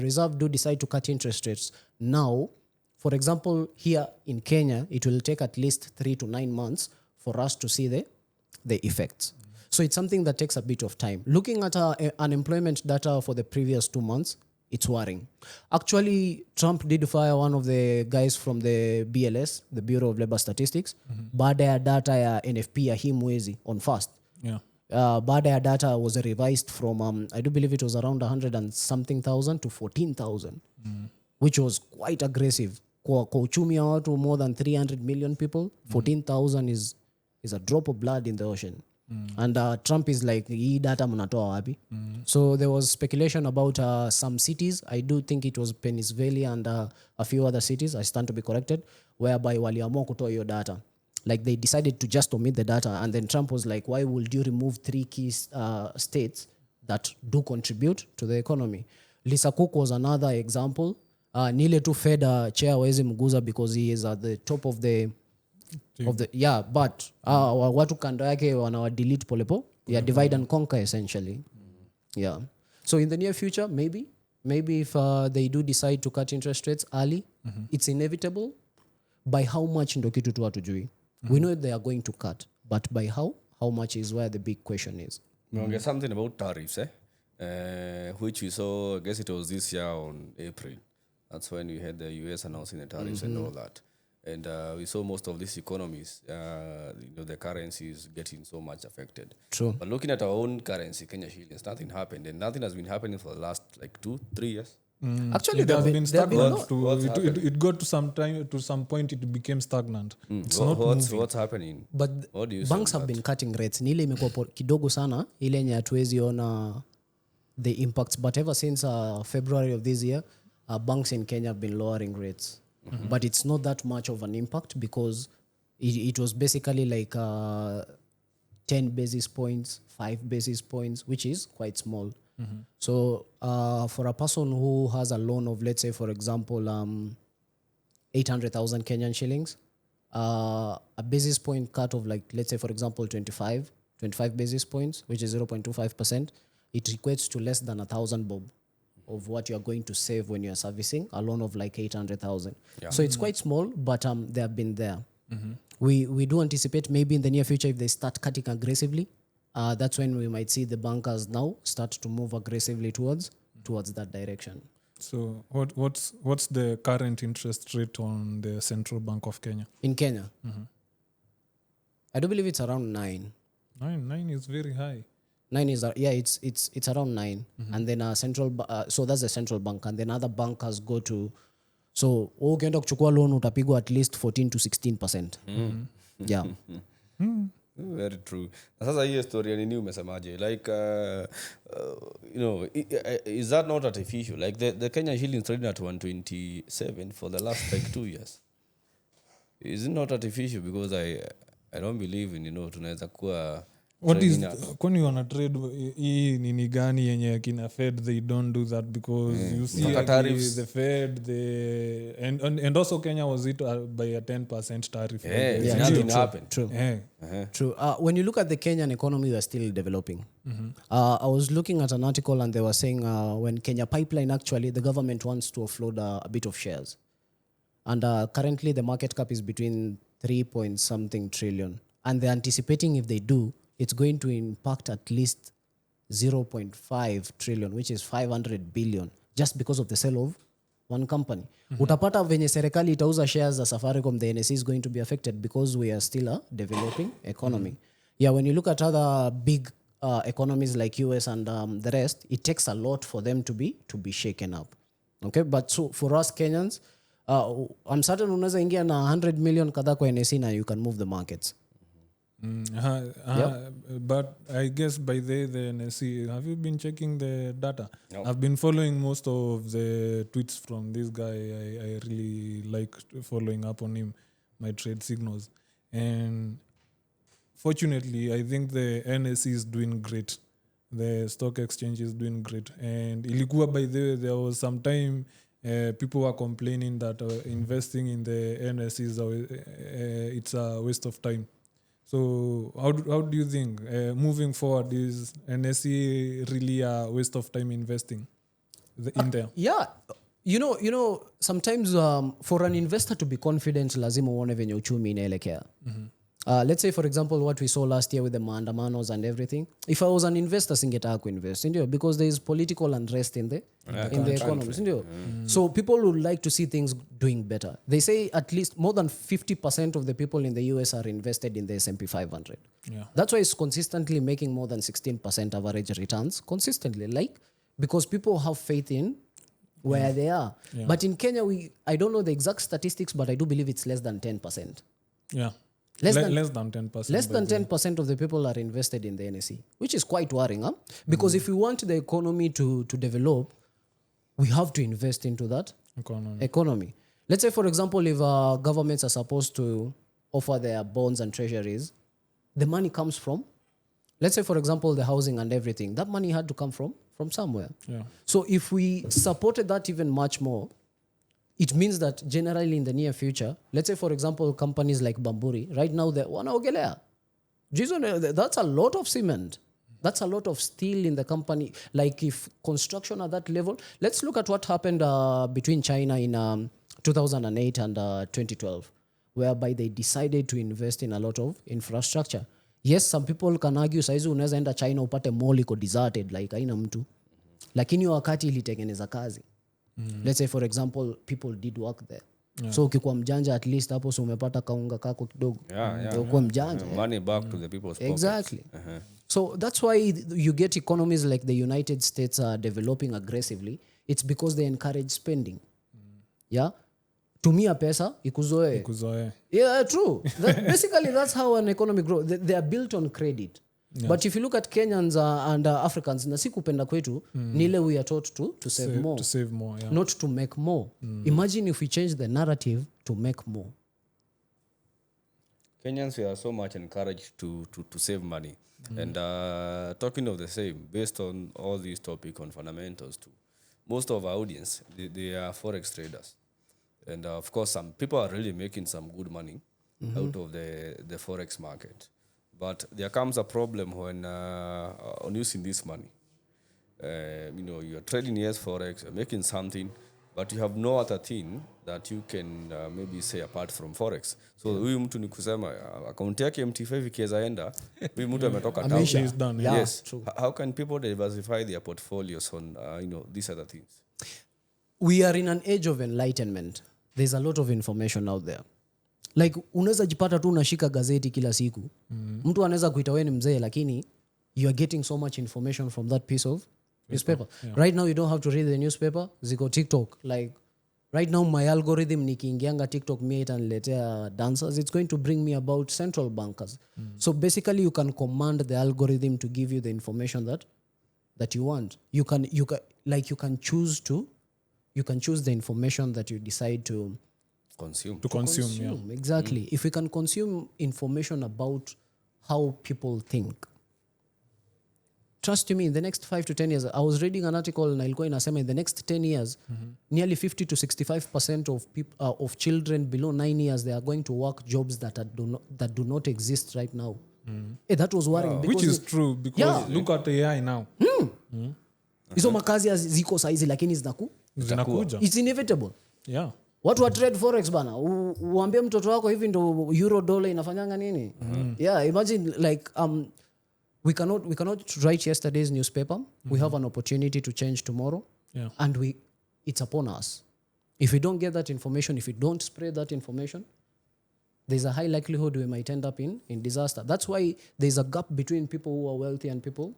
Reserve do decide to cut interest rates now, for example, here in Kenya, it will take at least 3 to 9 months for us to see the effects. So it's something that takes a bit of time. Looking at unemployment data for the previous 2 months, it's worrying. Actually, Trump did fire one of the guys from the BLS, the Bureau of Labor Statistics, baada ya data ya NFP ya hii mwezi on first. Baada ya data was revised from, I do believe it was around 100 and something thousand to 14,000, which was quite aggressive. Kwa uchumi ya watu more than 300 million people, 14,000 is a drop of blood in the ocean. And Trump is like, hii data mnatoa wapi? So there was speculation about some cities. I do think it was Pennsylvania and a few other cities, I stand to be corrected, whereby waliamua kutoa hiyo data. Like they decided to just omit the data, and then Trump was like, why would you remove 3 key states that do contribute to the economy? Lisa Cook was another example. Nile tu Fed chair wezi mguza because he is at the top of the but watu kando yake wanawa delete polepo. Yeah, divide and conquer essentially. Yeah. So in the near future, maybe if they do decide to cut interest rates early, it's inevitable. By how much ndo kitu tu hatujui. We know they are going to cut, but by how much is where the big question is. Okay, something about tariffs, which we saw, I guess it was this year on April. That's when we had the US announcing the tariffs and all that. And we saw most of these economies, the currency is getting so much affected. True. But looking at our own currency, Kenya shillings, nothing happened. And nothing has been happening for the last 2-3 years. Actually, It has been stagnant. It got to some point it became stagnant. It's not moving. What's happening? But What do you banks say have been cutting rates. Ni ile imekuwa kidogo sana, ile yenye hatuwezi ona the impacts. But ever since February of this year, banks in Kenya have been lowering rates. But it's not that much of an impact because it was basically like 10 basis points, 5 basis points, which is quite small. So for a person who has a loan of, let's say, for example, 800,000 Kenyan shillings, a basis point cut of like, let's say, for example, 25 basis points, which is 0.25%, it equates to less than 1,000 bob of what you're going to save when you're servicing a loan of like 800,000. Yeah. So it's quite small, but they have been there. We do anticipate maybe in the near future, if they start cutting aggressively, that's when we might see the bankers now start to move aggressively towards that direction. So what's the current interest rate on the Central Bank of Kenya? In Kenya? I do believe it's around 9. 9 is very high. 9 is it's around 9, and then so that's the central bank, and then other bankers go to, so ukienda kuchukua loan utapigwa at least 14 to 16%. Yeah. Very true. Sasa hii story ya nini umesemaje? Like is that not artificial? Like the Kenya shilling trading at 127 for the last like 2 years. Is it not artificial? Because I don't believe in tunaweza kuwa what is kwani wana trade hii nini gani yenye kina Fed they don't do that because you see the Fed and also Kenya was hit by a 10% tariff. Nothing happened. True. True. When you look at the Kenyan economy, we are still developing. I was looking at an article and they were saying when Kenya Pipeline, actually the government wants to offload a bit of shares, and currently the market cap is between 3-point-something trillion, and they're anticipating if they do, it's going to impact at least 0.5 trillion, which is 500 billion, just because of the sale of one company. Utapata venye serikali itauza shares za Safaricom, the NSE is going to be affected because we are still a developing economy. Yeah, when you look at other big economies like US and the rest, it takes a lot for them to be shaken up. Okay, but so for us Kenyans, I'm certain unaweza ingia na 100 million kadhaa kwa NSE na you can move the markets. But I guess by the NSE, have you been checking the data? No. I've been following most of the tweets from this guy. I really like following up on him, my trade signals. And fortunately, I think the NSE is doing great. The stock exchange is doing great. And ilikuwa by the way, there was some time people were complaining that investing in the NSE it's a waste of time. So how do you think moving forward, is NSE really a waste of time investing in there? Yeah. You know sometimes for an investor to be confident lazima uone venye uchumi inaelekea. Let's say for example what we saw last year with the maandamanos and everything. If I was an investor singetaka kuinvest, ndio, because there is political unrest in the economy, ndio. So people would like to see things doing better. They say at least more than 50% of the people in the US are invested in the S&P 500. Yeah. That's why it's consistently making more than 16% average returns consistently, like, because people have faith in where they are. Yeah. But in Kenya, I don't know the exact statistics, but I do believe it's less than 10%. Yeah. Less Less than than 10%. Less than 10% of the people are invested in the NSE, which is quite worrying. Huh? Because if we want the economy to develop, we have to invest into that economy. Let's say, for example, if governments are supposed to offer their bonds and treasuries, the money comes from, let's say, for example, the housing and everything. That money had to come from somewhere. Yeah. So if we supported that even much more, it means that generally in the near future, let's say, for example, companies like Bamburi, right now they're wanaogelea. That's a lot of cement. That's a lot of steel in the company. Like if construction at that level, let's look at what happened between China in 2008 and 2012, whereby they decided to invest in a lot of infrastructure. Yes, some people can argue saizi unaweza enda China upate mall iko deserted like haina mtu. Lakini hiyo wakati ilitengeneza kazi. Let's say for example people did work there. So ukikuwa mjanja at least hapo so umepata kaunga kako kidogo. Ukikuwa mjanja. Money back to the people's pockets. Exactly. So that's why you get economies like the United States are developing aggressively. It's because they encourage spending. Yeah. Tumia pesa ikuzoe. Yeah, true. Basically that's how an economy grows. They are built on credit. Yeah. But if you look at Kenyans and Africans, na si kupenda kwetu, nile we are taught to save more. To save more, yeah. Not to make more. Imagine if we change the narrative to make more. Kenyans, we are so much encouraged to save money. And talking of the same, based on all these topics on fundamentals too, most of our audience, they are forex traders. And of course, some people are really making some good money out of the forex market. But there comes a problem when on using this money. You're trading yes forex, you're making something, but you have no other thing that you can maybe say apart from forex. So huyu mtu ni kusema account yake MT5 ikiweza enda, huyu mtu ametoka town. He's done. Yeah, Yes. true. How can people diversify their portfolios on these other things? We are in an age of enlightenment. There's a lot of information out there. Like unaweza jipata tu unashika gazeti kila siku. Mtu anaweza kuita wewe ni mzee lakini you are getting so much information from that piece of newspaper. Yeah. Right now you don't have to read the newspaper. Ziko TikTok. Like right now my algorithm nikiingianga TikTok mimi itaniletea dancers. It's going to bring me about central bankers. So basically you can command the algorithm to give you the information that you want. You can choose the information that you decide to Consume. To consume, yeah. Exactly. If we can consume information about how people think, trust me, in the next 5 to 10 years, I was reading an article na ilikuwa inasema in the next 10 years, nearly 50 to 65% of children below 9 years, they are going to work jobs that do not exist right now. That was worrying. Which is true because look at AI now. Hizo makazi ziko saizi lakini Zinakuja. It's inevitable. Yeah. Watu wa trade forex bana, uambie mtoto wako hivi ndo euro dollar inafanyanga nini? Yeah, imagine like we cannot write yesterday's newspaper. We have an opportunity to change tomorrow. Yeah. And it's upon us. If we don't get that information, if we don't spread that information, there's a high likelihood we might end up in disaster. That's why there's a gap between people who are wealthy and people.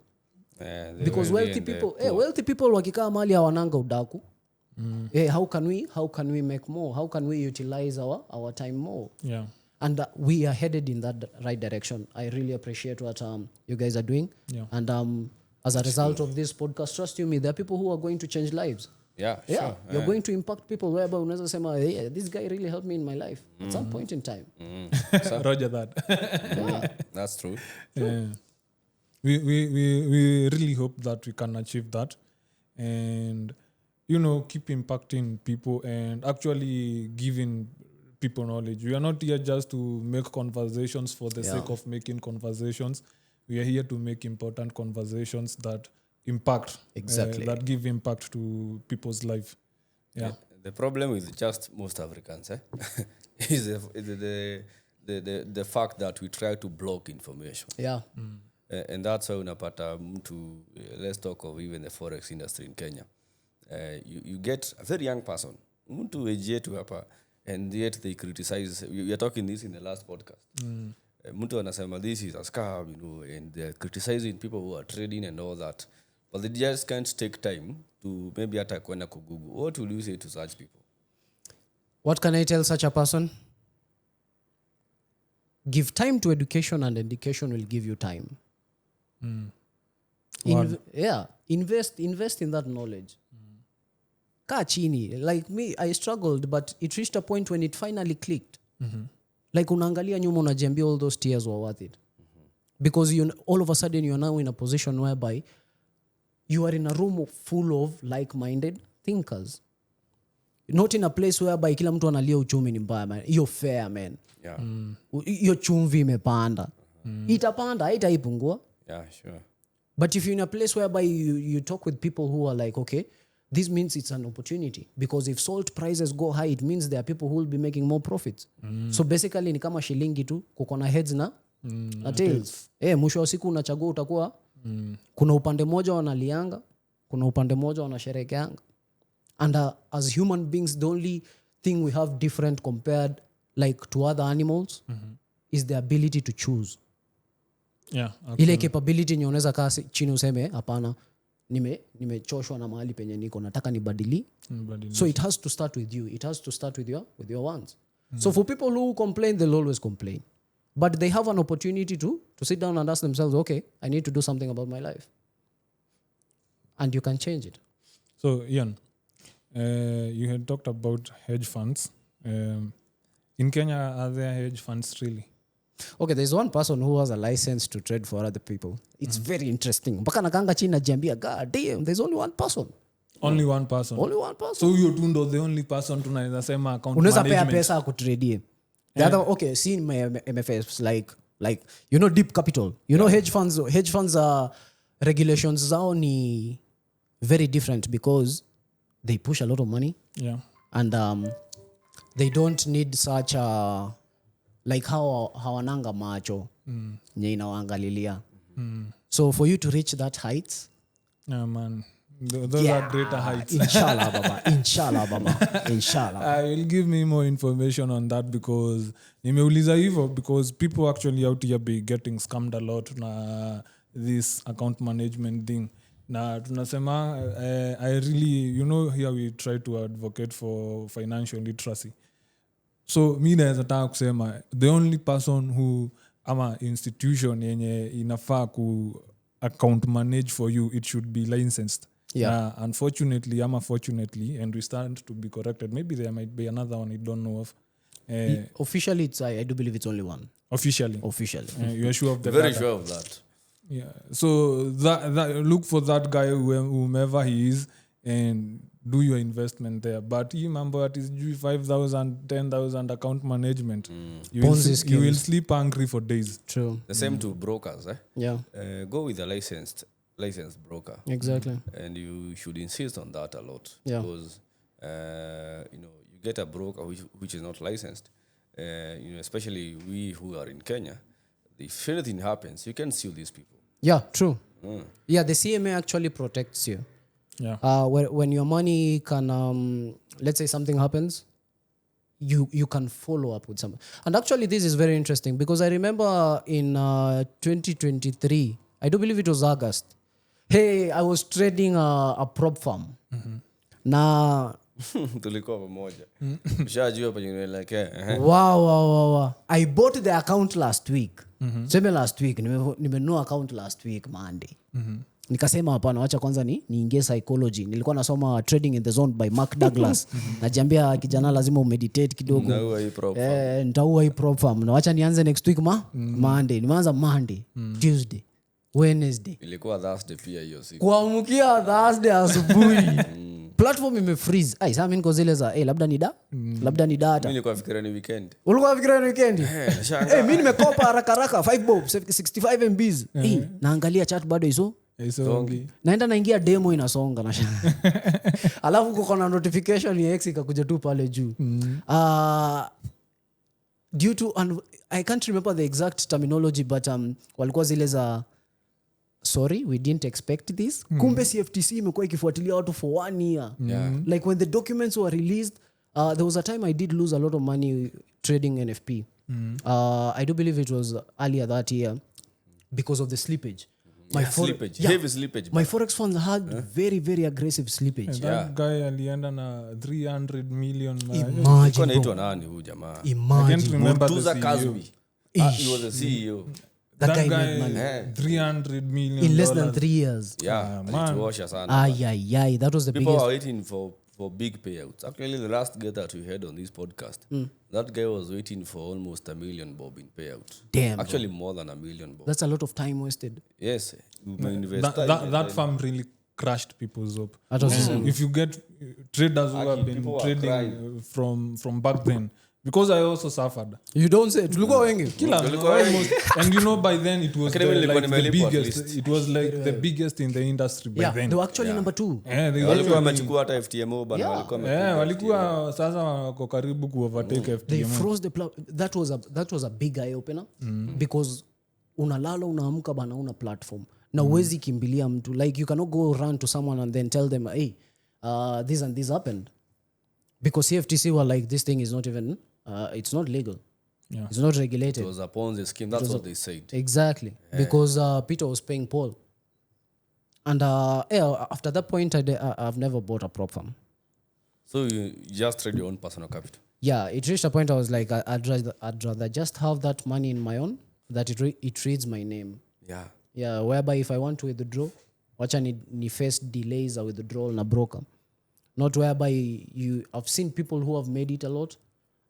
Because wealthy people wakikaa mali hawananga udaku. How can we make more? How can we utilize our time more? Yeah. And we are headed in that right direction. I really appreciate what you guys are doing. Yeah. And as a result of this podcast, trust you me, there are people who are going to change lives. Yeah, sure. You're going to impact people whereby unaweza sema, hey, this guy really helped me in my life at some point in time. Roger that. That's true. Yeah. We really hope that we can achieve that and keep impacting people and actually giving people knowledge. We are not here just to make conversations for the sake of making conversations. We are here to make important conversations that impact, exactly, that give impact to people's life. Yeah. The problem with just most Africans is the fact that we try to block information. Yeah. And that's why unapata mtu, let's talk of even the forex industry in Kenya. You get a very young person, mtu age yetu hapa, and yet they criticize. We are talking this in the last podcast. Mtu anasema this is a scam, and they're criticizing people who are trading and all that. But they just can't take time to maybe hata kwenda ku Google. What will you say to such people? What can I tell such a person? give time to education and education will give you time. Invest in that knowledge. Kaa chini. Like me, I struggled, but it reached a point when it finally clicked. Like unaangalia nyuma unajiambia all those tears were worth it. Because all of a sudden you're now in a position whereby you are in a room full of like-minded thinkers. Not in a place whereby kila mtu analia uchumi ni mbaya, man. You're fair, man. Yeah. Your chumvi imepanda. Itapanda, haitaipungua. Yeah, sure. But if you're in a place whereby you talk with people who are like, okay, this means it's an opportunity. Because if salt prices go high, it means there are people who will be making more profits. So basically ni kama shilingi tu, kuko na heads na tails. Mwisho wa siku unachagua utakuwa kuna upande moja wanalianga, kuna upande moja wanasherekeanga. And as human beings, the only thing we have different compared like to other animals is the ability to choose. Yeah. Ile capability yenye unaweza kaa chini useme hapana, nimechoshwa na mahali penye niko, nataka nibadili. So it has to start with you. It has to start with your wants. So for people who complain, they'll always complain. But they have an opportunity to sit down and ask themselves, okay, I need to do something about my life. And you can change it. So Ian, you had talked about hedge funds. In Kenya, are there hedge funds really? Okay, there's one person who has a license to trade for other people. It's very interesting. Mpaka nakanga chini najiambia, God damn, there's only one person. Only one person. Only one person. So you tundo the only person tunaweza sema account unaweza management. pea pesa akutradie. The other, okay, see in my MFS like deep capital. Hedge funds regulations zao ni very different because they push a lot of money. Yeah. And they don't need such a like how hawananga macho nye inawaangalilia. So for you to reach that height, yeah, man. Those are greater heights. Inshallah, Baba. Inshallah. I will give me more information on that because nimeuliza hivyo because people actually out here be getting scammed a lot na this account management thing. Na tunasema I really, here we try to advocate for financial literacy. So mi naweza taka kusema the only person who ama institution yenye inafaa ku account manage for you, it should be licensed. Yeah. Unfortunately, fortunately, and we stand to be corrected. Maybe there might be another one I don't know of. Officially, I do believe it's only one. Officially. You are sure of that? Very sure of that. Yeah. So that look for that guy whomever he is and do your investment there. But you remember it is 5,000, 10,000 account management. You will sleep hungry for days. True. The same to brokers. Yeah. Go with a licensed broker. Exactly. And you should insist on that a lot. Yeah. Because you get a broker which is not licensed. Especially we who are in Kenya, if anything happens, you can sue these people. Yeah, true. Yeah, the CMA actually protects you. Yeah. When your money can, let's say something happens, you can follow up with someone. And actually, this is very interesting because I remember in 2023, I do believe it was August. Hey, I was trading a prop farm. Na tulikuwa pamoja. Ushajua penye unaelekea. Wow. I bought the account last week. Sema last week, nimenunua account last week Monday. Nikasema hapana, wacha kwanza niingie psychology. Nilikuwa nasoma Trading in the Zone by Mark Douglas. Najiambia kijana lazima umeditate kidogo. Nitaua hii prop farm. Na wacha nianze next week Monday. Nimeanza Monday, Tuesday, Wednesday. Ilikuwa Thursday pia hiyo siku. Kuamkia Thursday asubuhi. Platform imefreeze. Sasa mimi niko zile za labda ni data. Mimi nilikuwa nafikiria ni weekend. Ulikuwa unafikiria ni weekend? Mimi nimekopa haraka 5 bob 65 MBs. Naangalia chat bado hizo. Naenda naingia demo inasonga na shanga. Alafu kuko na notification ya X ikakuja tu pale juu. Due to I can't remember the exact terminology but walikuwa zile za sorry, we didn't expect this. Kumbe CFTC imekuwa ikifuatilia watu for 1 year. Yeah. Like when the documents were released, there was a time I did lose a lot of money trading NFP. I do believe it was earlier that year because of the slippage. Heavy slippage. My forex funds had very, very aggressive slippage. That guy alienda na 300 million. Imagine. Anaitwa nani huyu jamaa? Imagine. Remember Tuza the Kazbi. He was the CEO. That guy made money. $300 million In less than 3 years. Yeah, alituosha sana. Ay. That was the People biggest. are waiting for big payouts. Actually, the last guy that we had on this podcast, that guy was waiting for almost $1 million bob in payout. Damn. Actually, more than $1 million bob. That's a lot of time wasted. Yes. Invest time That firm really crushed people's hope. That was If you get traders who have been people are trading from back then, because I also suffered. You don't say. Tulikuwa wengi. Almost, and by then it was the biggest. It was like the biggest in the industry by Yeah, then. they were actually number 2. They walikuwa actually- wamechukua hata FTMO bana, walikuwa sasa wako karibu kuovertake They FTM. froze the that was a big eye opener because unalala unaamka bana una platform na uwezi kimbilia mtu, like you cannot go run to someone and then tell them hey this and this happened, because CFTC were like this thing is not even it's not legal. Yeah. It's not regulated. It was a Ponzi scheme. That's what they said. Exactly. Because Peter was paying Paul. And after that point, I've never bought a prop firm. So you just trade your own personal capital. Yeah, it reached a point I was like, I'd rather just have that money in my own, that it reads my name. Yeah. Yeah, whereby if I want to withdraw, wacha ni face delays a withdrawal na broker. Not whereby I've seen people who have made it a lot,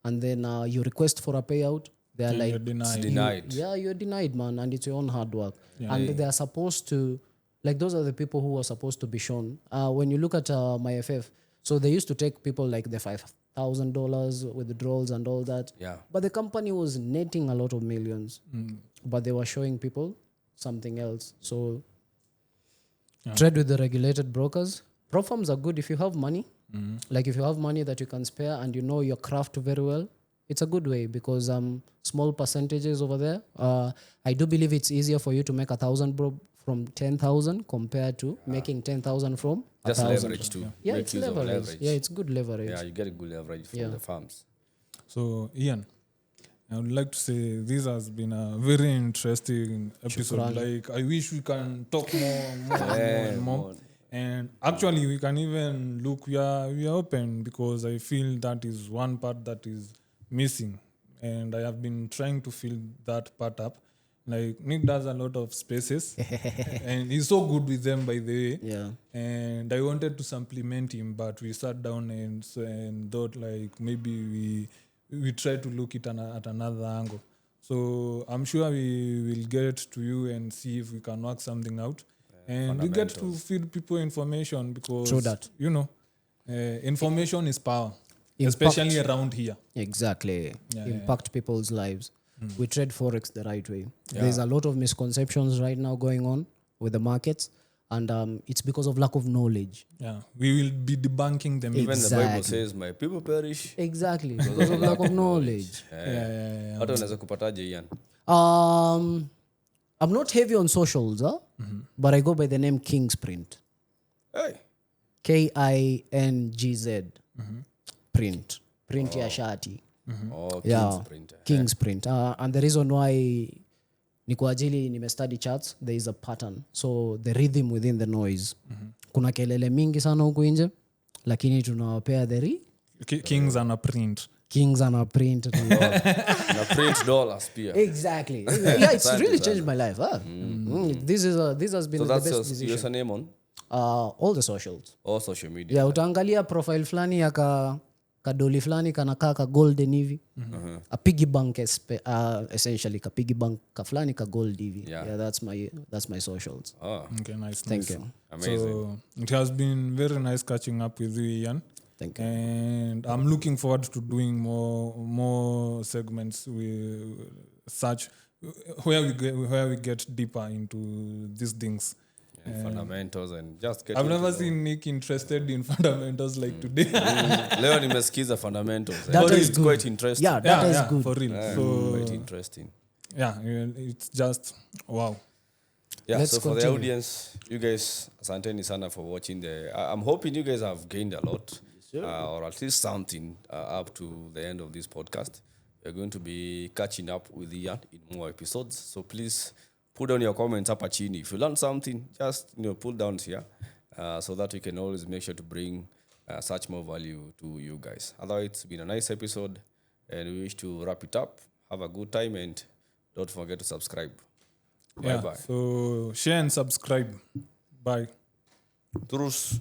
and then you request for a payout, they're like, You're denied. It's denied. you're denied, man, and it's your own hard work. And they're supposed to, like, those are the people who are supposed to be shown. When you look at my FF, so they used to take people like the $5,000 withdrawals and all that. Yeah. But the company was netting a lot of millions, but they were showing people something else. So trade with the regulated brokers. Prop firms are good if you have money. Like if you have money that you can spare and you know your craft very well, it's a good way, because small percentages over there. I do believe it's easier for you to make 1,000 from 10,000 compared to making 10,000 from Just 1,000. leverage too. Yeah, Make it's use of leverage. Yeah, it's good leverage. Yeah, you get a good leverage from the farms. So, Ian, I would like to say this has been a very interesting episode. Like, I wish we can talk more. And actually, we can even look. We are open, because I feel that is one part that is missing, and I have been trying to fill that part up. Like, Nick does a lot of spaces, and he's so good with them, by the way. Yeah. And I wanted to supplement him, but we sat down and thought like maybe we try to look it at another angle. So I'm sure we will get to you and see if we can work something out. And we get to feed people information, because True that. information is power, Impact. especially around here. Exactly. Impact people's lives. We trade Forex the right way. There's a lot of misconceptions right now going on with the markets, and it's because of lack of knowledge. Yeah, we will be debunking them. Even the Bible Exactly. says, my people perish. Exactly. Because of lack of knowledge. Hata unaweza kupataje Ian? I'm not heavy on socials, but I go by the name King's Print. Hey. KINGZ. Print. Print ya shati. Oh, Yeah. King's Printer. King's Print. And the reason why ni kwa ajili nimestudy charts, there is a pattern. So the rhythm within the noise. Kuna kelele mingi sana huku nje, lakini tunawapea Kings and a print. Kings and a print. Na print dollars pia. Exactly. Yeah, it's really changed my life. This has been So the that's best your decision. username on All the socials. all social media. Yeah, utaangalia profile flani ya kadoli flani kanakaa ka golden hivi. A piggy bank essentially ka piggy bank ka flani ka gold hivi. Yeah, that's my socials. Oh, Okay, nice. Thank you. amazing. So it has been very nice catching up with you, Ian. Thank you. And I'm looking forward to doing more segments with such where we get deeper into these things. And fundamentals and just get I've into never the- seen Nick interested in fundamentals like today. Leo nimesikiza fundamentals. That is It's good. quite interesting. Yeah, that is good. For real. Quite So interesting. it's just wow. Yeah, Let's so for the continue. audience, you guys, asanteni sana for watching. I'm hoping you guys have gained a lot, or at least something up to the end of this podcast. We're going to be catching up with Ian in more episodes. So please put down your comments up chini. If you learned something, just put down here, so that we can always make sure to bring such more value to you guys. Otherwise, it's been a nice episode, and we wish to wrap it up. Have a good time, and Don't forget to subscribe. Yeah. Bye-bye. So share and subscribe. Bye. Truce.